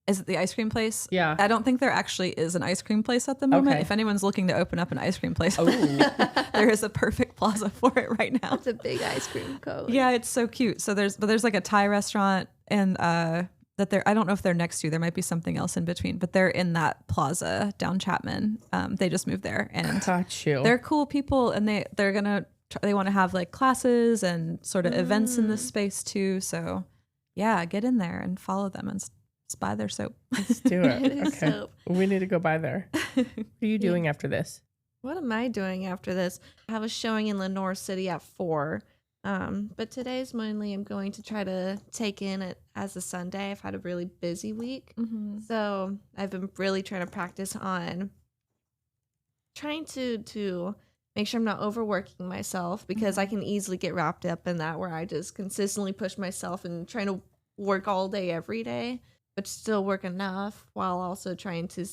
Is it the ice cream place?
Yeah.
I don't think there actually is an ice cream place at the moment.
Okay.
If anyone's looking to open up an ice cream place, there is a perfect plaza for it right now.
It's a big ice cream cone.
Yeah, it's so cute. So there's like a Thai restaurant, and I don't know if they're next to. There might be something else in between, but they're in that plaza down Chapman. They just moved there, and they're cool people, and they want to have like classes and sort of events in this space too. So yeah, get in there and follow them and just buy their soap.
Let's do it. Okay. Soap. We need to go by there. What are you doing after this?
What am I doing after this? I have a showing in Lenore City at 4. But today's mainly I'm going to try to take in it as a Sunday. I've had a really busy week. So I've been really trying to practice on trying to make sure I'm not overworking myself, because I can easily get wrapped up in that, where I just consistently push myself and trying to work all day, every day, but still work enough while also trying to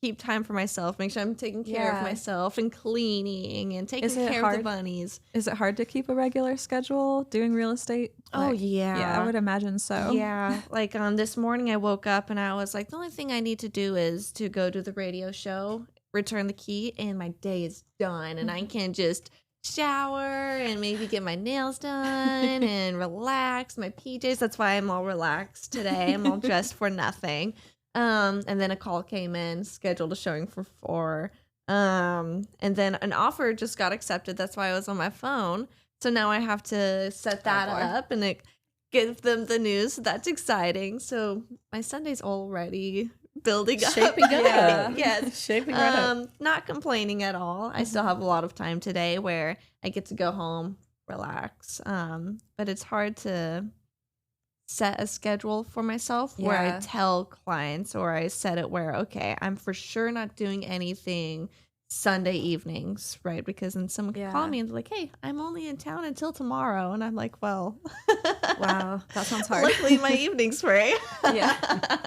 keep time for myself, make sure I'm taking care of myself and cleaning and taking care of the bunnies.
Is it hard to keep a regular schedule doing real estate?
Oh, yeah.
Yeah, I would imagine so.
Yeah. Like this morning I woke up and I was like, the only thing I need to do is to go to the radio show, return the key, and my day is done. And I can just shower and maybe get my nails done and relax my PJs. That's why I'm all relaxed today. I'm all dressed for nothing. And then a call came in, scheduled a showing for 4. And then an offer just got accepted. That's why I was on my phone. So now I have to set that up and give them the news. That's exciting. So my Sunday's already building up.
Shaping up.
Yeah. Yes.
Shaping up.
Not complaining at all. I still have a lot of time today where I get to go home, relax. But it's hard to set a schedule for myself where I tell clients, or I set it where, okay, I'm for sure not doing anything Sunday evenings, right? Because then someone can call me and they're like, hey, I'm only in town until tomorrow. And I'm like, well,
wow, that sounds hard.
Luckily my evening's free.
Yeah.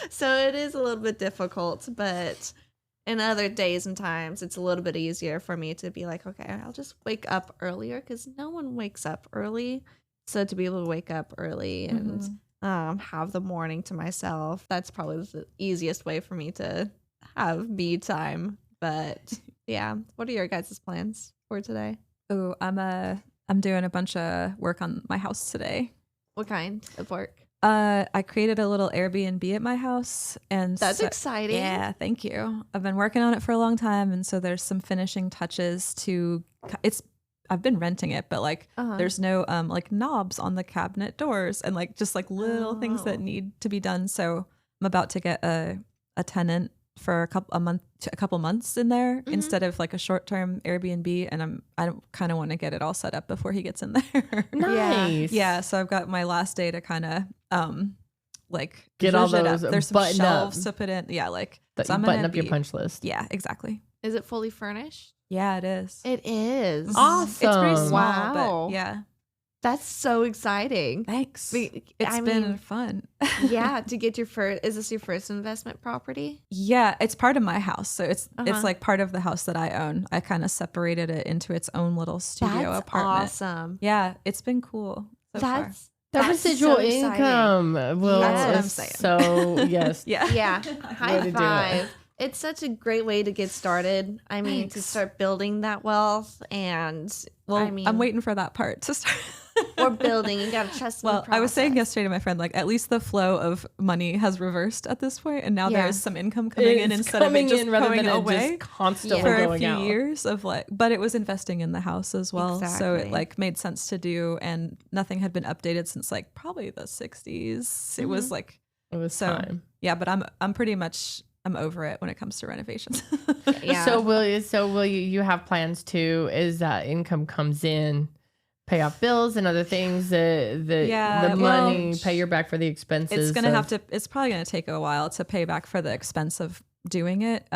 So it is a little bit difficult, but in other days and times, it's a little bit easier for me to be like, okay, I'll just wake up earlier, because no one wakes up early. So to be able to wake up early and have the morning to myself, that's probably the easiest way for me to have me time. But yeah, what are your guys' plans for today?
Oh, I'm doing a bunch of work on my house today.
What kind of work?
I created a little Airbnb at my house, and
that's exciting.
Yeah, thank you. I've been working on it for a long time, and so there's some finishing touches to I've been renting it, but like there's no like knobs on the cabinet doors and like just like little things that need to be done. So I'm about to get a tenant for a couple months in there instead of like a short-term Airbnb, and I kind of want to get it all set up before he gets in there.
Nice.
Yeah, so I've got my last day to kind of like
get all those
there's some shelves to put in. Yeah, like
so I'm button up your punch list.
Yeah, exactly.
Is it fully furnished?
Yeah, it is.
It is.
Awesome.
It's pretty small,
wow.
but yeah.
That's so exciting.
Thanks.
It's
been fun.
Yeah, to get your first, is this your first investment property?
Yeah, it's part of my house. So it's like part of the house that I own. I kind of separated it into its own little studio apartment.
Awesome.
Yeah, it's been cool so far.
The residual income. Well,
that's what I'm saying.
So yes.
Yeah. High five. It's such a great way to get started. I mean, to start building that wealth, and
I'm waiting for that part to start.
Or building, you gotta trust.
Well, I was saying yesterday to my friend, like, at least the flow of money has reversed at this point, and now there is some income coming in instead of it just going away
just constantly
for
going
a few
out.
years of like. But it was investing in the house as well, so it like made sense to do, and nothing had been updated since like probably the 60s. It was like
it was time.
Yeah, but I'm pretty much. I'm over it when it comes to renovations.
Yeah.
So will you have plans to, as that income comes in, pay off bills and other things, the money, pay your back for the expenses?
It's probably gonna take a while to pay back for the expense of doing it.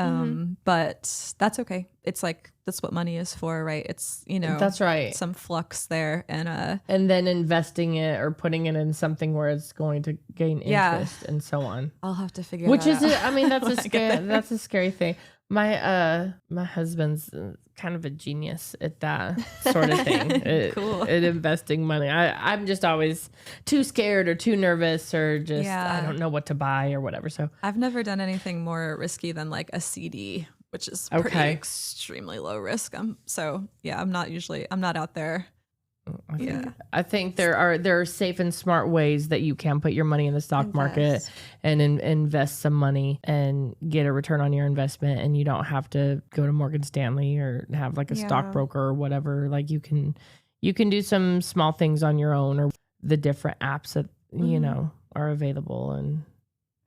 But that's okay. It's like, that's what money is for, right? It's,
that's right.
Some flux there, and
then investing it or putting it in something where it's going to gain interest and so on.
I'll have to figure that out.
I mean, that's a scary thing. My husband's kind of a genius at that sort of thing.
Cool.
At investing money. I'm just always too scared or too nervous or just I don't know what to buy or whatever. So
I've never done anything more risky than like a CD, which is pretty extremely low risk. I'm not out there.
I think there are safe and smart ways that you can put your money in the stock market and invest some money and get a return on your investment, and you don't have to go to Morgan Stanley or have like a stockbroker or whatever. Like you can do some small things on your own, or the different apps that are available. And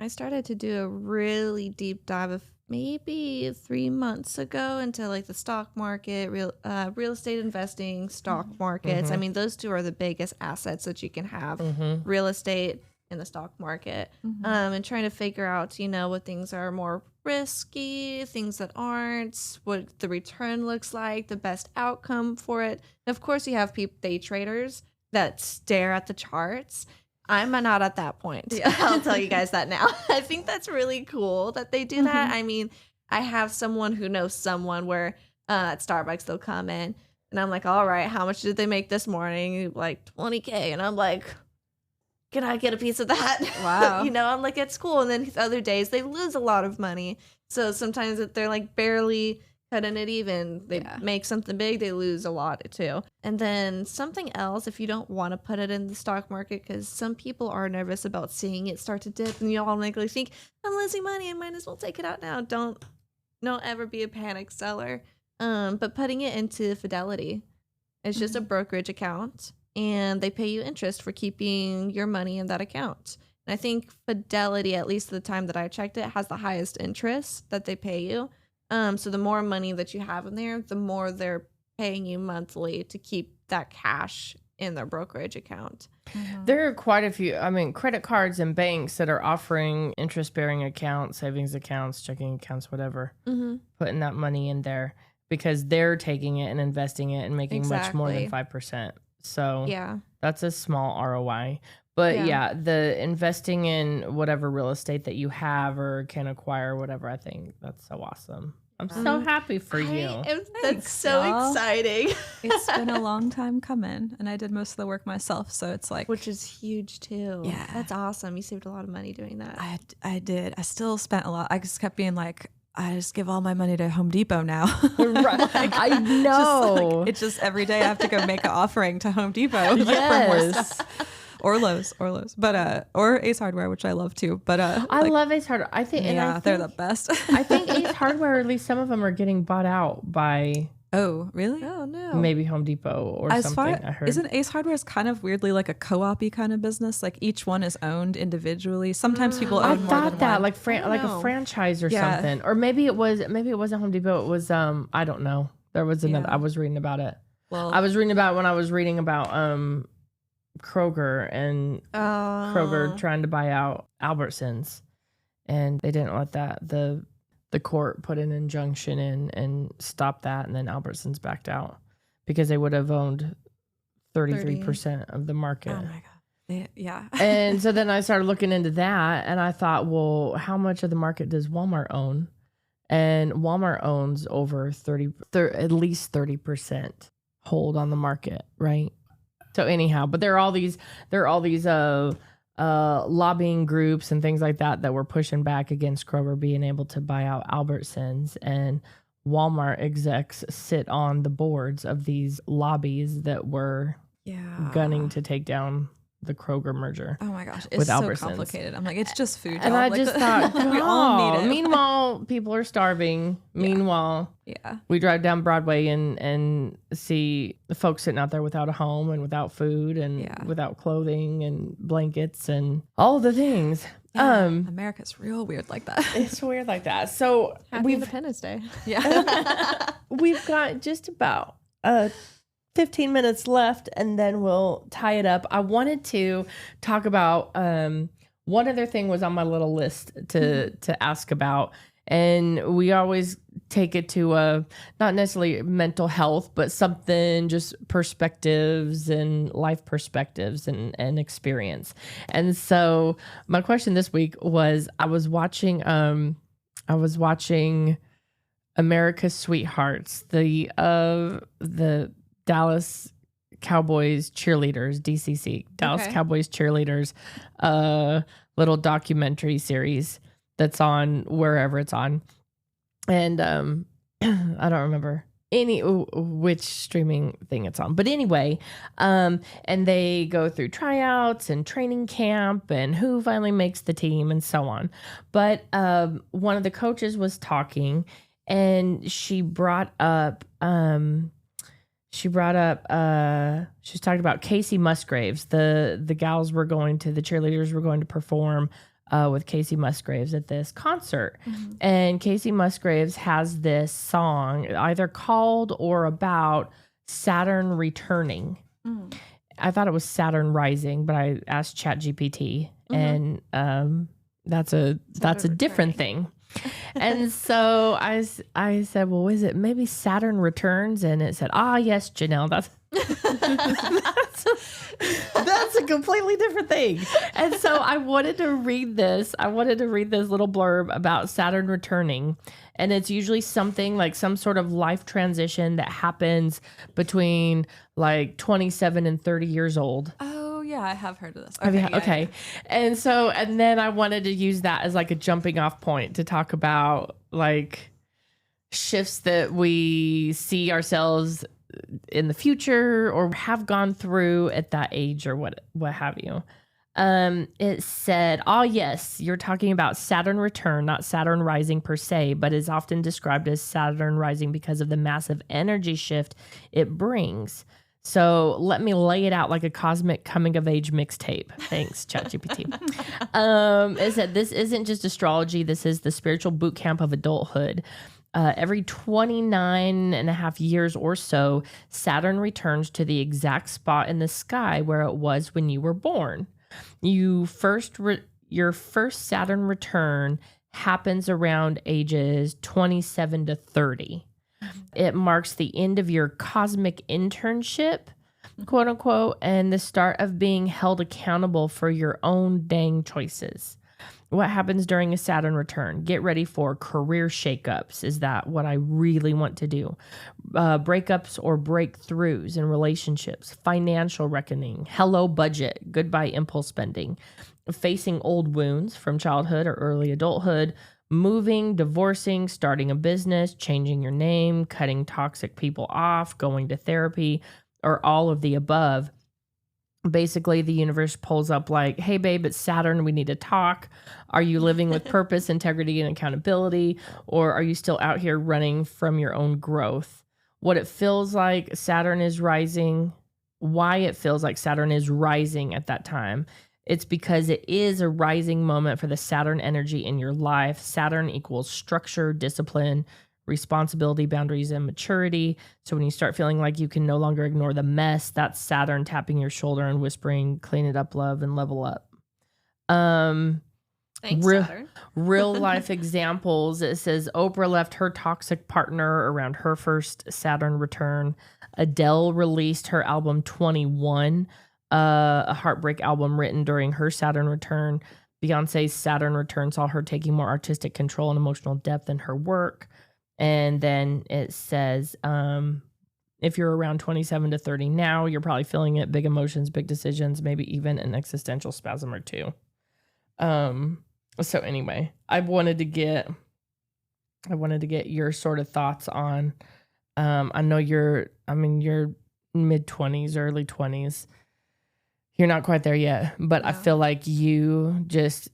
I started to do a really deep dive of maybe 3 months ago into like the stock market, real estate investing, stock markets. I mean, those two are the biggest assets that you can have, real estate and the stock market. And trying to figure out, what things are more risky, things that aren't, what the return looks like, the best outcome for it. And of course, you have day traders that stare at the charts. I'm not at that point. I'll tell you guys that now. I think that's really cool that they do that. I mean, I have someone who knows someone where at Starbucks they'll come in and I'm like, all right, how much did they make this morning? Like $20K. And I'm like, can I get a piece of that?
Wow.
I'm like, it's cool. And then other days they lose a lot of money. So sometimes if they're like barely cutting it even, they make something big, they lose a lot too. And then something else, if you don't want to put it in the stock market, because some people are nervous about seeing it start to dip and you automatically think, I'm losing money, I might as well take it out now. Don't ever be a panic seller. But putting it into Fidelity, it's just a brokerage account and they pay you interest for keeping your money in that account. And I think Fidelity, at least the time that I checked it, has the highest interest that they pay you. So the more money that you have in there, the more they're paying you monthly to keep that cash in their brokerage account.
Mm-hmm. There are quite a few, credit cards and banks that are offering interest-bearing accounts, savings accounts, checking accounts, whatever, putting that money in there because they're taking it and investing it and making much more than 5%. So that's a small ROI. But the investing in whatever real estate that you have or can acquire, whatever, I think that's so awesome. I'm so happy for you.
That's so exciting.
It's been a long time coming, and I did most of the work myself, so it's like...
Which is huge, too.
Yeah.
That's awesome. You saved a lot of money doing that.
I did. I still spent a lot. I just kept being like, I just give all my money to Home Depot now.
Right. I know.
It's just every day I have to go make an offering to Home Depot.
Yes.
Or Lowe's, but or Ace Hardware, which I love too. But
I love Ace Hardware. I think
they're the best.
I think Ace Hardware, at least some of them, are getting bought out by.
Oh, really?
Oh no.
Maybe Home Depot or something. I heard.
Isn't Ace Hardware kind of weirdly like a co-op-y kind of business? Like each one is owned individually. Sometimes people own more than one.
I thought that like a franchise or something, or maybe it wasn't Home Depot. It was I don't know. There was another. I was reading about it. Well, I was reading about when I was reading about Kroger and Kroger trying to buy out Albertsons, and they didn't let that. The court put an injunction in and stopped that, and then Albertsons backed out because they would have owned 33% of the market.
Oh my god! Yeah.
And so then I started looking into that, and I thought, well, how much of the market does Walmart own? And Walmart owns over at least 30% hold on the market, right? So anyhow, but there are all these lobbying groups and things like that were pushing back against Kroger being able to buy out Albertsons, and Walmart execs sit on the boards of these lobbies that were gunning to take down the Kroger merger.
Oh my gosh, it's so Albertsons. Complicated. I'm like, it's just food.
And I just thought, we all need it. Meanwhile, people are starving. Meanwhile, we drive down Broadway and see the folks sitting out there without a home and without food and without clothing and blankets and all the things.
Yeah, America's real weird like that.
It's weird like that. So
Happy Independence Day.
Yeah. We've got just about 15 minutes left, and then we'll tie it up. I wanted to talk about one other thing was on my little list to ask about, and we always take it to not necessarily mental health, but something just perspectives and life perspectives and experience. And so my question this week was, I was watching America's Sweethearts, the Dallas Cowboys cheerleaders, DCC, Dallas Cowboys cheerleaders, little documentary series that's on wherever it's on. And I don't remember which streaming thing it's on. But anyway, and they go through tryouts and training camp and who finally makes the team and so on. But one of the coaches was talking, and she brought up she was talking about Casey Musgraves. The cheerleaders were going to perform with Casey Musgraves at this concert. Mm-hmm. And Casey Musgraves has this song either called or about Saturn returning. Mm. I thought it was Saturn rising, but I asked ChatGPT, and that's a different thing. And so I said, well, is it maybe Saturn returns? And it said, yes, Janelle, That's a completely different thing. And so I wanted to read this. I wanted to read this little blurb about Saturn returning. And it's usually something like some sort of life transition that happens between like 27 and 30 years old.
Oh, yeah, I have heard of this.
Okay. And so, and then I wanted to use that as like a jumping off point to talk about like shifts that we see ourselves in the future or have gone through at that age or what have you. It said, oh yes, you're talking about Saturn return, not Saturn rising per se, but is often described as Saturn rising because of the massive energy shift it brings. So let me lay it out like a cosmic coming of age mixtape. Thanks, ChatGPT. It said, this isn't just astrology. This is the spiritual boot camp of adulthood. Every 29 and a half years or so, Saturn returns to the exact spot in the sky where it was when you were born. Your first Saturn return happens around ages 27 to 30. It marks the end of your cosmic internship, quote unquote, and the start of being held accountable for your own dang choices. What happens during a Saturn return? Get ready for career shakeups. Is that what I really want to do? Breakups or breakthroughs in relationships, financial reckoning, hello budget, goodbye impulse spending, facing old wounds from childhood or early adulthood, moving, divorcing, starting a business, changing your name, cutting toxic people off, going to therapy, or all of the above. Basically, the universe pulls up like, hey, babe, it's Saturn. We need to talk. Are you living with purpose, integrity, and accountability? Or are you still out here running from your own growth? What it feels like Saturn is rising, why it feels like Saturn is rising at that time. It's because it is a rising moment for the Saturn energy in your life. Saturn equals structure, discipline, responsibility, boundaries, and maturity. So when you start feeling like you can no longer ignore the mess, that's Saturn tapping your shoulder and whispering, clean it up, love, and level up.
Thanks, Saturn.
Real life examples. It says Oprah left her toxic partner around her first Saturn return. Adele released her album 21, a heartbreak album written during her Saturn return. Beyonce's Saturn return saw her taking more artistic control and emotional depth in her work. And then it says, if you're around 27 to 30 now, you're probably feeling it. Big emotions, big decisions, maybe even an existential spasm or two. So anyway, I wanted to get your sort of thoughts on, I know you're mid 20s, early 20s. You're not quite there yet, but yeah. I feel like you just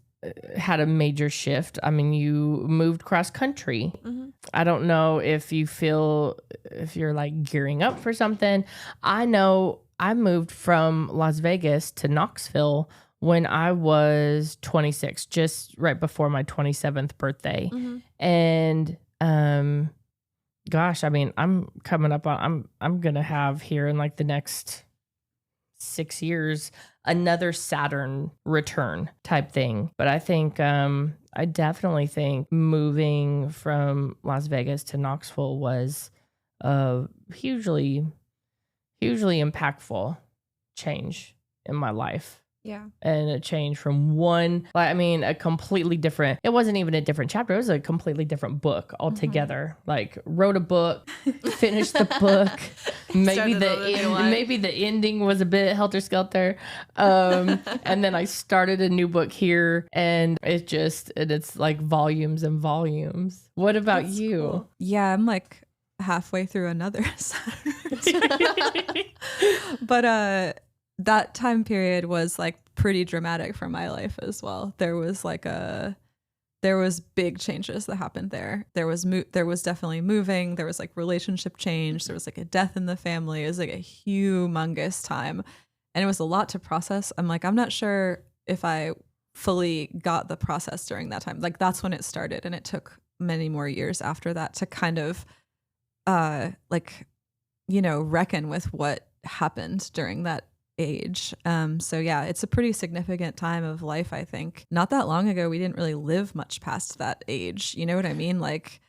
had a major shift. I mean, you moved cross country. Mm-hmm. I don't know if you're like gearing up for something. I know I moved from Las Vegas to Knoxville when I was 26, just right before my 27th birthday. Mm-hmm. And gosh, I mean, I'm coming up on I'm gonna have here in like the next 6 years another Saturn return type thing. But I think I definitely think moving from Las Vegas to Knoxville was a hugely impactful change in my life.
Yeah.
And a change from a completely different, it wasn't even a different chapter. It was a completely different book altogether. Mm-hmm. Like wrote a book, finished the book. Maybe the ending was a bit helter-skelter. And then I started a new book here and it's like volumes and volumes. What about That's you? Cool.
Yeah, I'm like halfway through another Saturn. But that time period was like pretty dramatic for my life as well. There was big changes that happened there. There was definitely moving. There was like relationship change. There was like a death in the family. It was like a humongous time, and it was a lot to process. I'm not sure if I fully got the process during that time. Like that's when it started, and it took many more years after that to kind of reckon with what happened during that age. So yeah, it's a pretty significant time of life, I think. Not that long ago, we didn't really live much past that age. You know what I mean? Like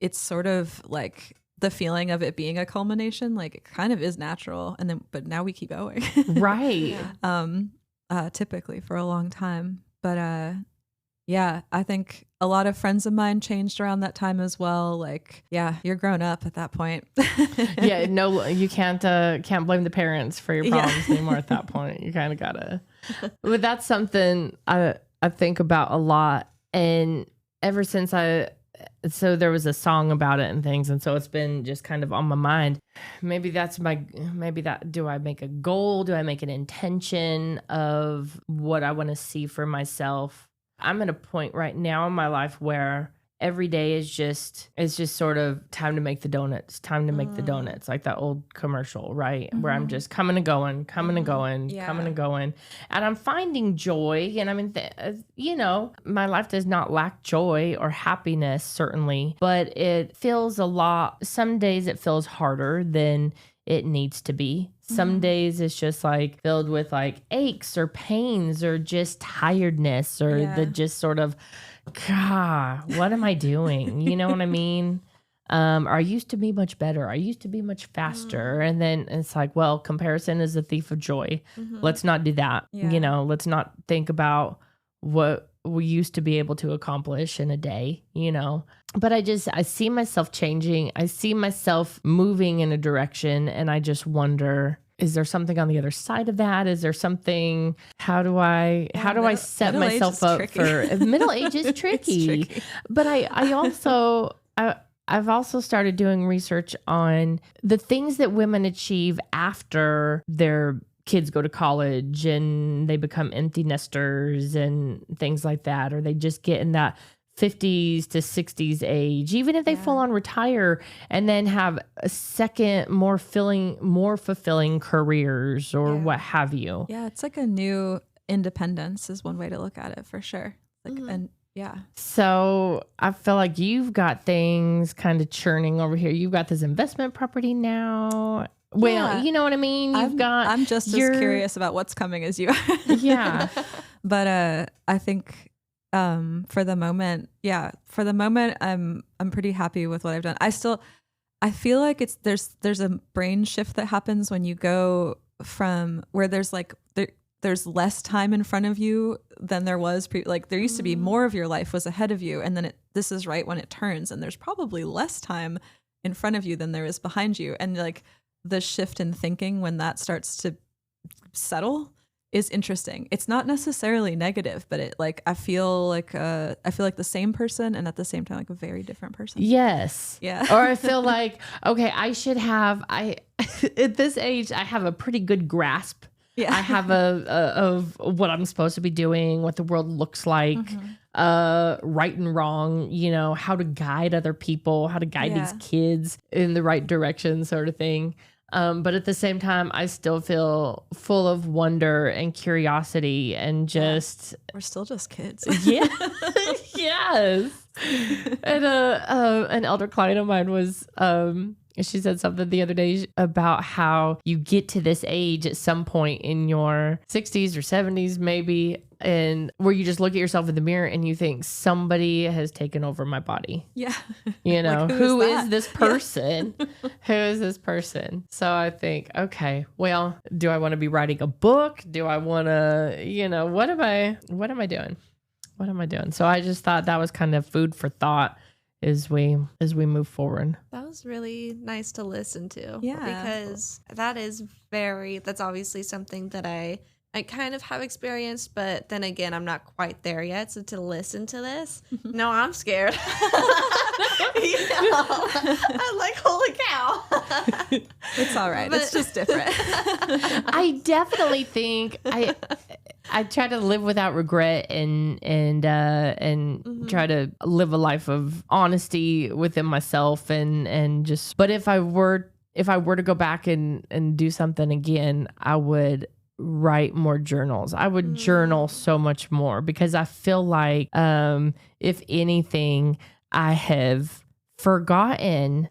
it's sort of like the feeling of it being a culmination, like it kind of is natural. And then, but now we keep going.
Right.
Typically for a long time. But yeah, I think a lot of friends of mine changed around that time as well. Like, yeah, you're grown up at that point.
Yeah, no, you can't blame the parents for your problems anymore at that point. You kind of gotta. But that's something I think about a lot, and ever since so there was a song about it and things, and so it's been just kind of on my mind. Maybe do I make a goal? Do I make an intention of what I want to see for myself? I'm at a point right now in my life where every day is just sort of time to make the donuts, like that old commercial, right? Where I'm just coming and going, coming and going. And I'm finding joy. And I mean, my life does not lack joy or happiness, certainly, but it feels some days it feels harder than it needs to be. Some days it's just like filled with like aches or pains or just tiredness or the just sort of, God, what am I doing? You know what I mean? I used to be much better. I used to be much faster. And then it's like, well, comparison is a thief of joy. Let's not do that.
Yeah.
Let's not think about what we used to be able to accomplish in a day, But I see myself changing. I see myself moving in a direction, and I just wonder, is there something on the other side of that? Is there something, how do I set myself up for middle age is tricky. But I've also started doing research on the things that women achieve after their kids go to college and they become empty nesters and things like that, or they just get in that 50s to 60s age, even if they full on retire and then have a second, more fulfilling careers or what have you.
Yeah, it's like a new independence is one way to look at it for sure.
So I feel like you've got things kind of churning over here. You've got this investment property now. Well, you know what I mean?
I'm just as curious about what's coming as you are.
Yeah.
But I think for the moment, I'm pretty happy with what I've done. I feel like there's a brain shift that happens when you go from where there's like there's less time in front of you than there was there used to be more of your life was ahead of you, and then this is right when it turns, and there's probably less time in front of you than there is behind you, and like the shift in thinking when that starts to settle is interesting. It's not necessarily negative, but I feel like the same person, and at the same time like a very different person.
Yes.
Yeah.
Or I feel like, okay, at this age I have a pretty good grasp. Yeah. I have of what I'm supposed to be doing, what the world looks like, right and wrong, how to guide other people, how to guide these kids in the right direction, sort of thing. But at the same time, I still feel full of wonder and curiosity and just...
We're still just kids.
Yeah. Yes. And an elder client of mine was... she said something the other day about how you get to this age at some point in your 60s or 70s maybe, and where you just look at yourself in the mirror and you think somebody has taken over my body.
Yeah.
Like, who is this person? Yeah. Who is this person? So I think, okay, well, do I want to be writing a book? Do I want to, what am I doing? What am I doing? So I just thought that was kind of food for thought as we move forward.
That was really nice to listen to.
Yeah.
Because that's obviously something that I kind of have experienced, but then again, I'm not quite there yet. So to listen to this, no, I'm scared. I'm like, holy cow.
It's all right. It's just different.
I definitely think I try to live without regret and try to live a life of honesty within myself and just, but if I were to go back and do something again, I would write more journals. I would journal so much more because I feel like, if anything, I have forgotten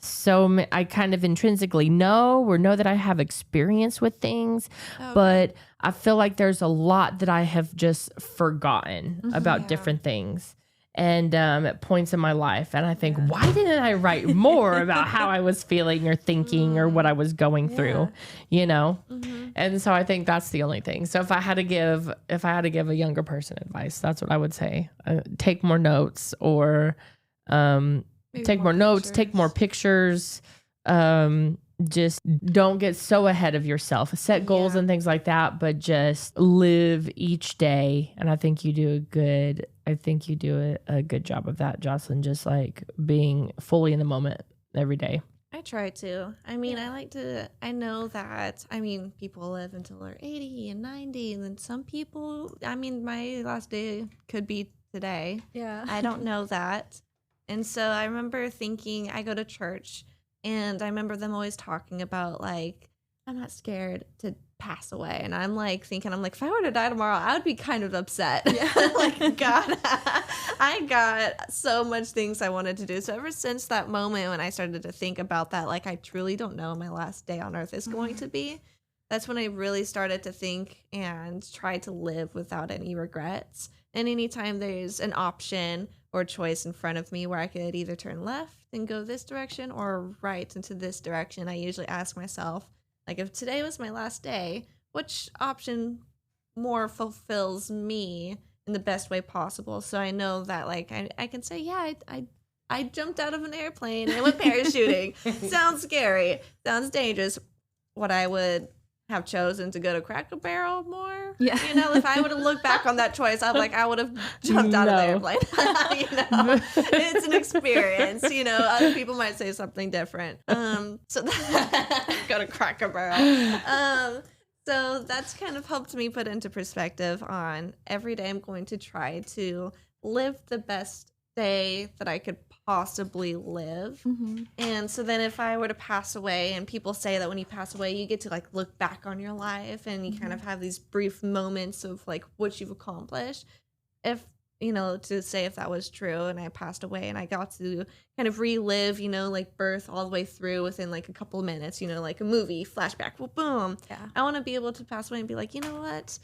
I kind of intrinsically know that I have experience with things, but I feel like there's a lot that I have just forgotten about different things. and at points in my life. And I think, why didn't I write more about how I was feeling or thinking or what I was going through, you know? And so I think that's the only thing. So if I had to give a younger person advice, that's what I would say. Take more notes, or take more notes, take more pictures. Just don't get so ahead of yourself. Set goals and things like that, but just live each day. And I think you do a good job of that, Jocelyn, just like being fully in the moment every day.
I try to. I mean, I know that, people live until they're 80 and 90, and then some people, my last day could be today.
Yeah.
I don't know that. And so I remember thinking, I go to church, and I remember them always talking about, like, I'm not scared to pass away. And I'm like thinking, if I were to die tomorrow, I would be kind of upset. Like, God, I got so much things I wanted to do. So ever since that moment when I started to think about that, like, I truly don't know when my last day on earth is going to be, that's when I really started to think and try to live without any regrets. And anytime there's an option or choice in front of me where I could either turn left and go this direction or right into this direction, I usually ask myself, like, if today was my last day, which option more fulfills me in the best way possible? So I know that, like, I can say, yeah, I jumped out of an airplane and went parachuting. Sounds scary. Sounds dangerous. What I would have chosen to go to Cracker Barrel more. Yeah. You know, if I would have looked back on that choice, I would have jumped out of the airplane. It's an experience. Other people might say something different. So go to Cracker Barrel. So that's kind of helped me put into perspective on every day I'm going to try to live the best day that I could possibly live. And so then if I were to pass away, and people say that when you pass away, you get to, like, look back on your life and you kind of have these brief moments of, like, what you've accomplished. If, to say if that was true and I passed away and I got to kind of relive, like, birth all the way through within, like, a couple of minutes, like a movie flashback, well, boom. Yeah. I want to be able to pass away and be like, you know what?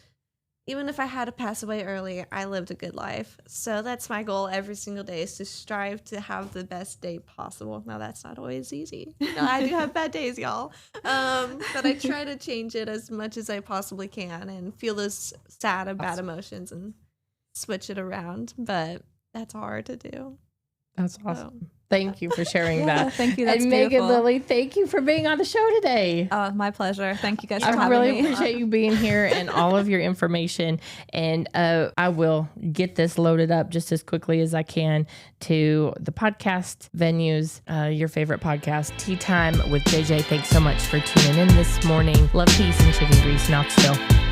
Even if I had to pass away early, I lived a good life. So that's my goal every single day, is to strive to have the best day possible. Now, that's not always easy. I do have bad days, y'all. But I try to change it as much as I possibly can and feel those sad and bad emotions and switch it around. But that's hard to do.
That's awesome. Thank you for sharing that.
Thank you. That's
and
beautiful.
Megan Lillie, thank you for being on the show today.
My pleasure. Thank you guys for having me.
I really appreciate you being here and all of your information. And I will get this loaded up just as quickly as I can to the podcast venues, your favorite podcast, Tea Time with JJ. Thanks so much for tuning in this morning. Love, peace, and chicken grease, Knoxville.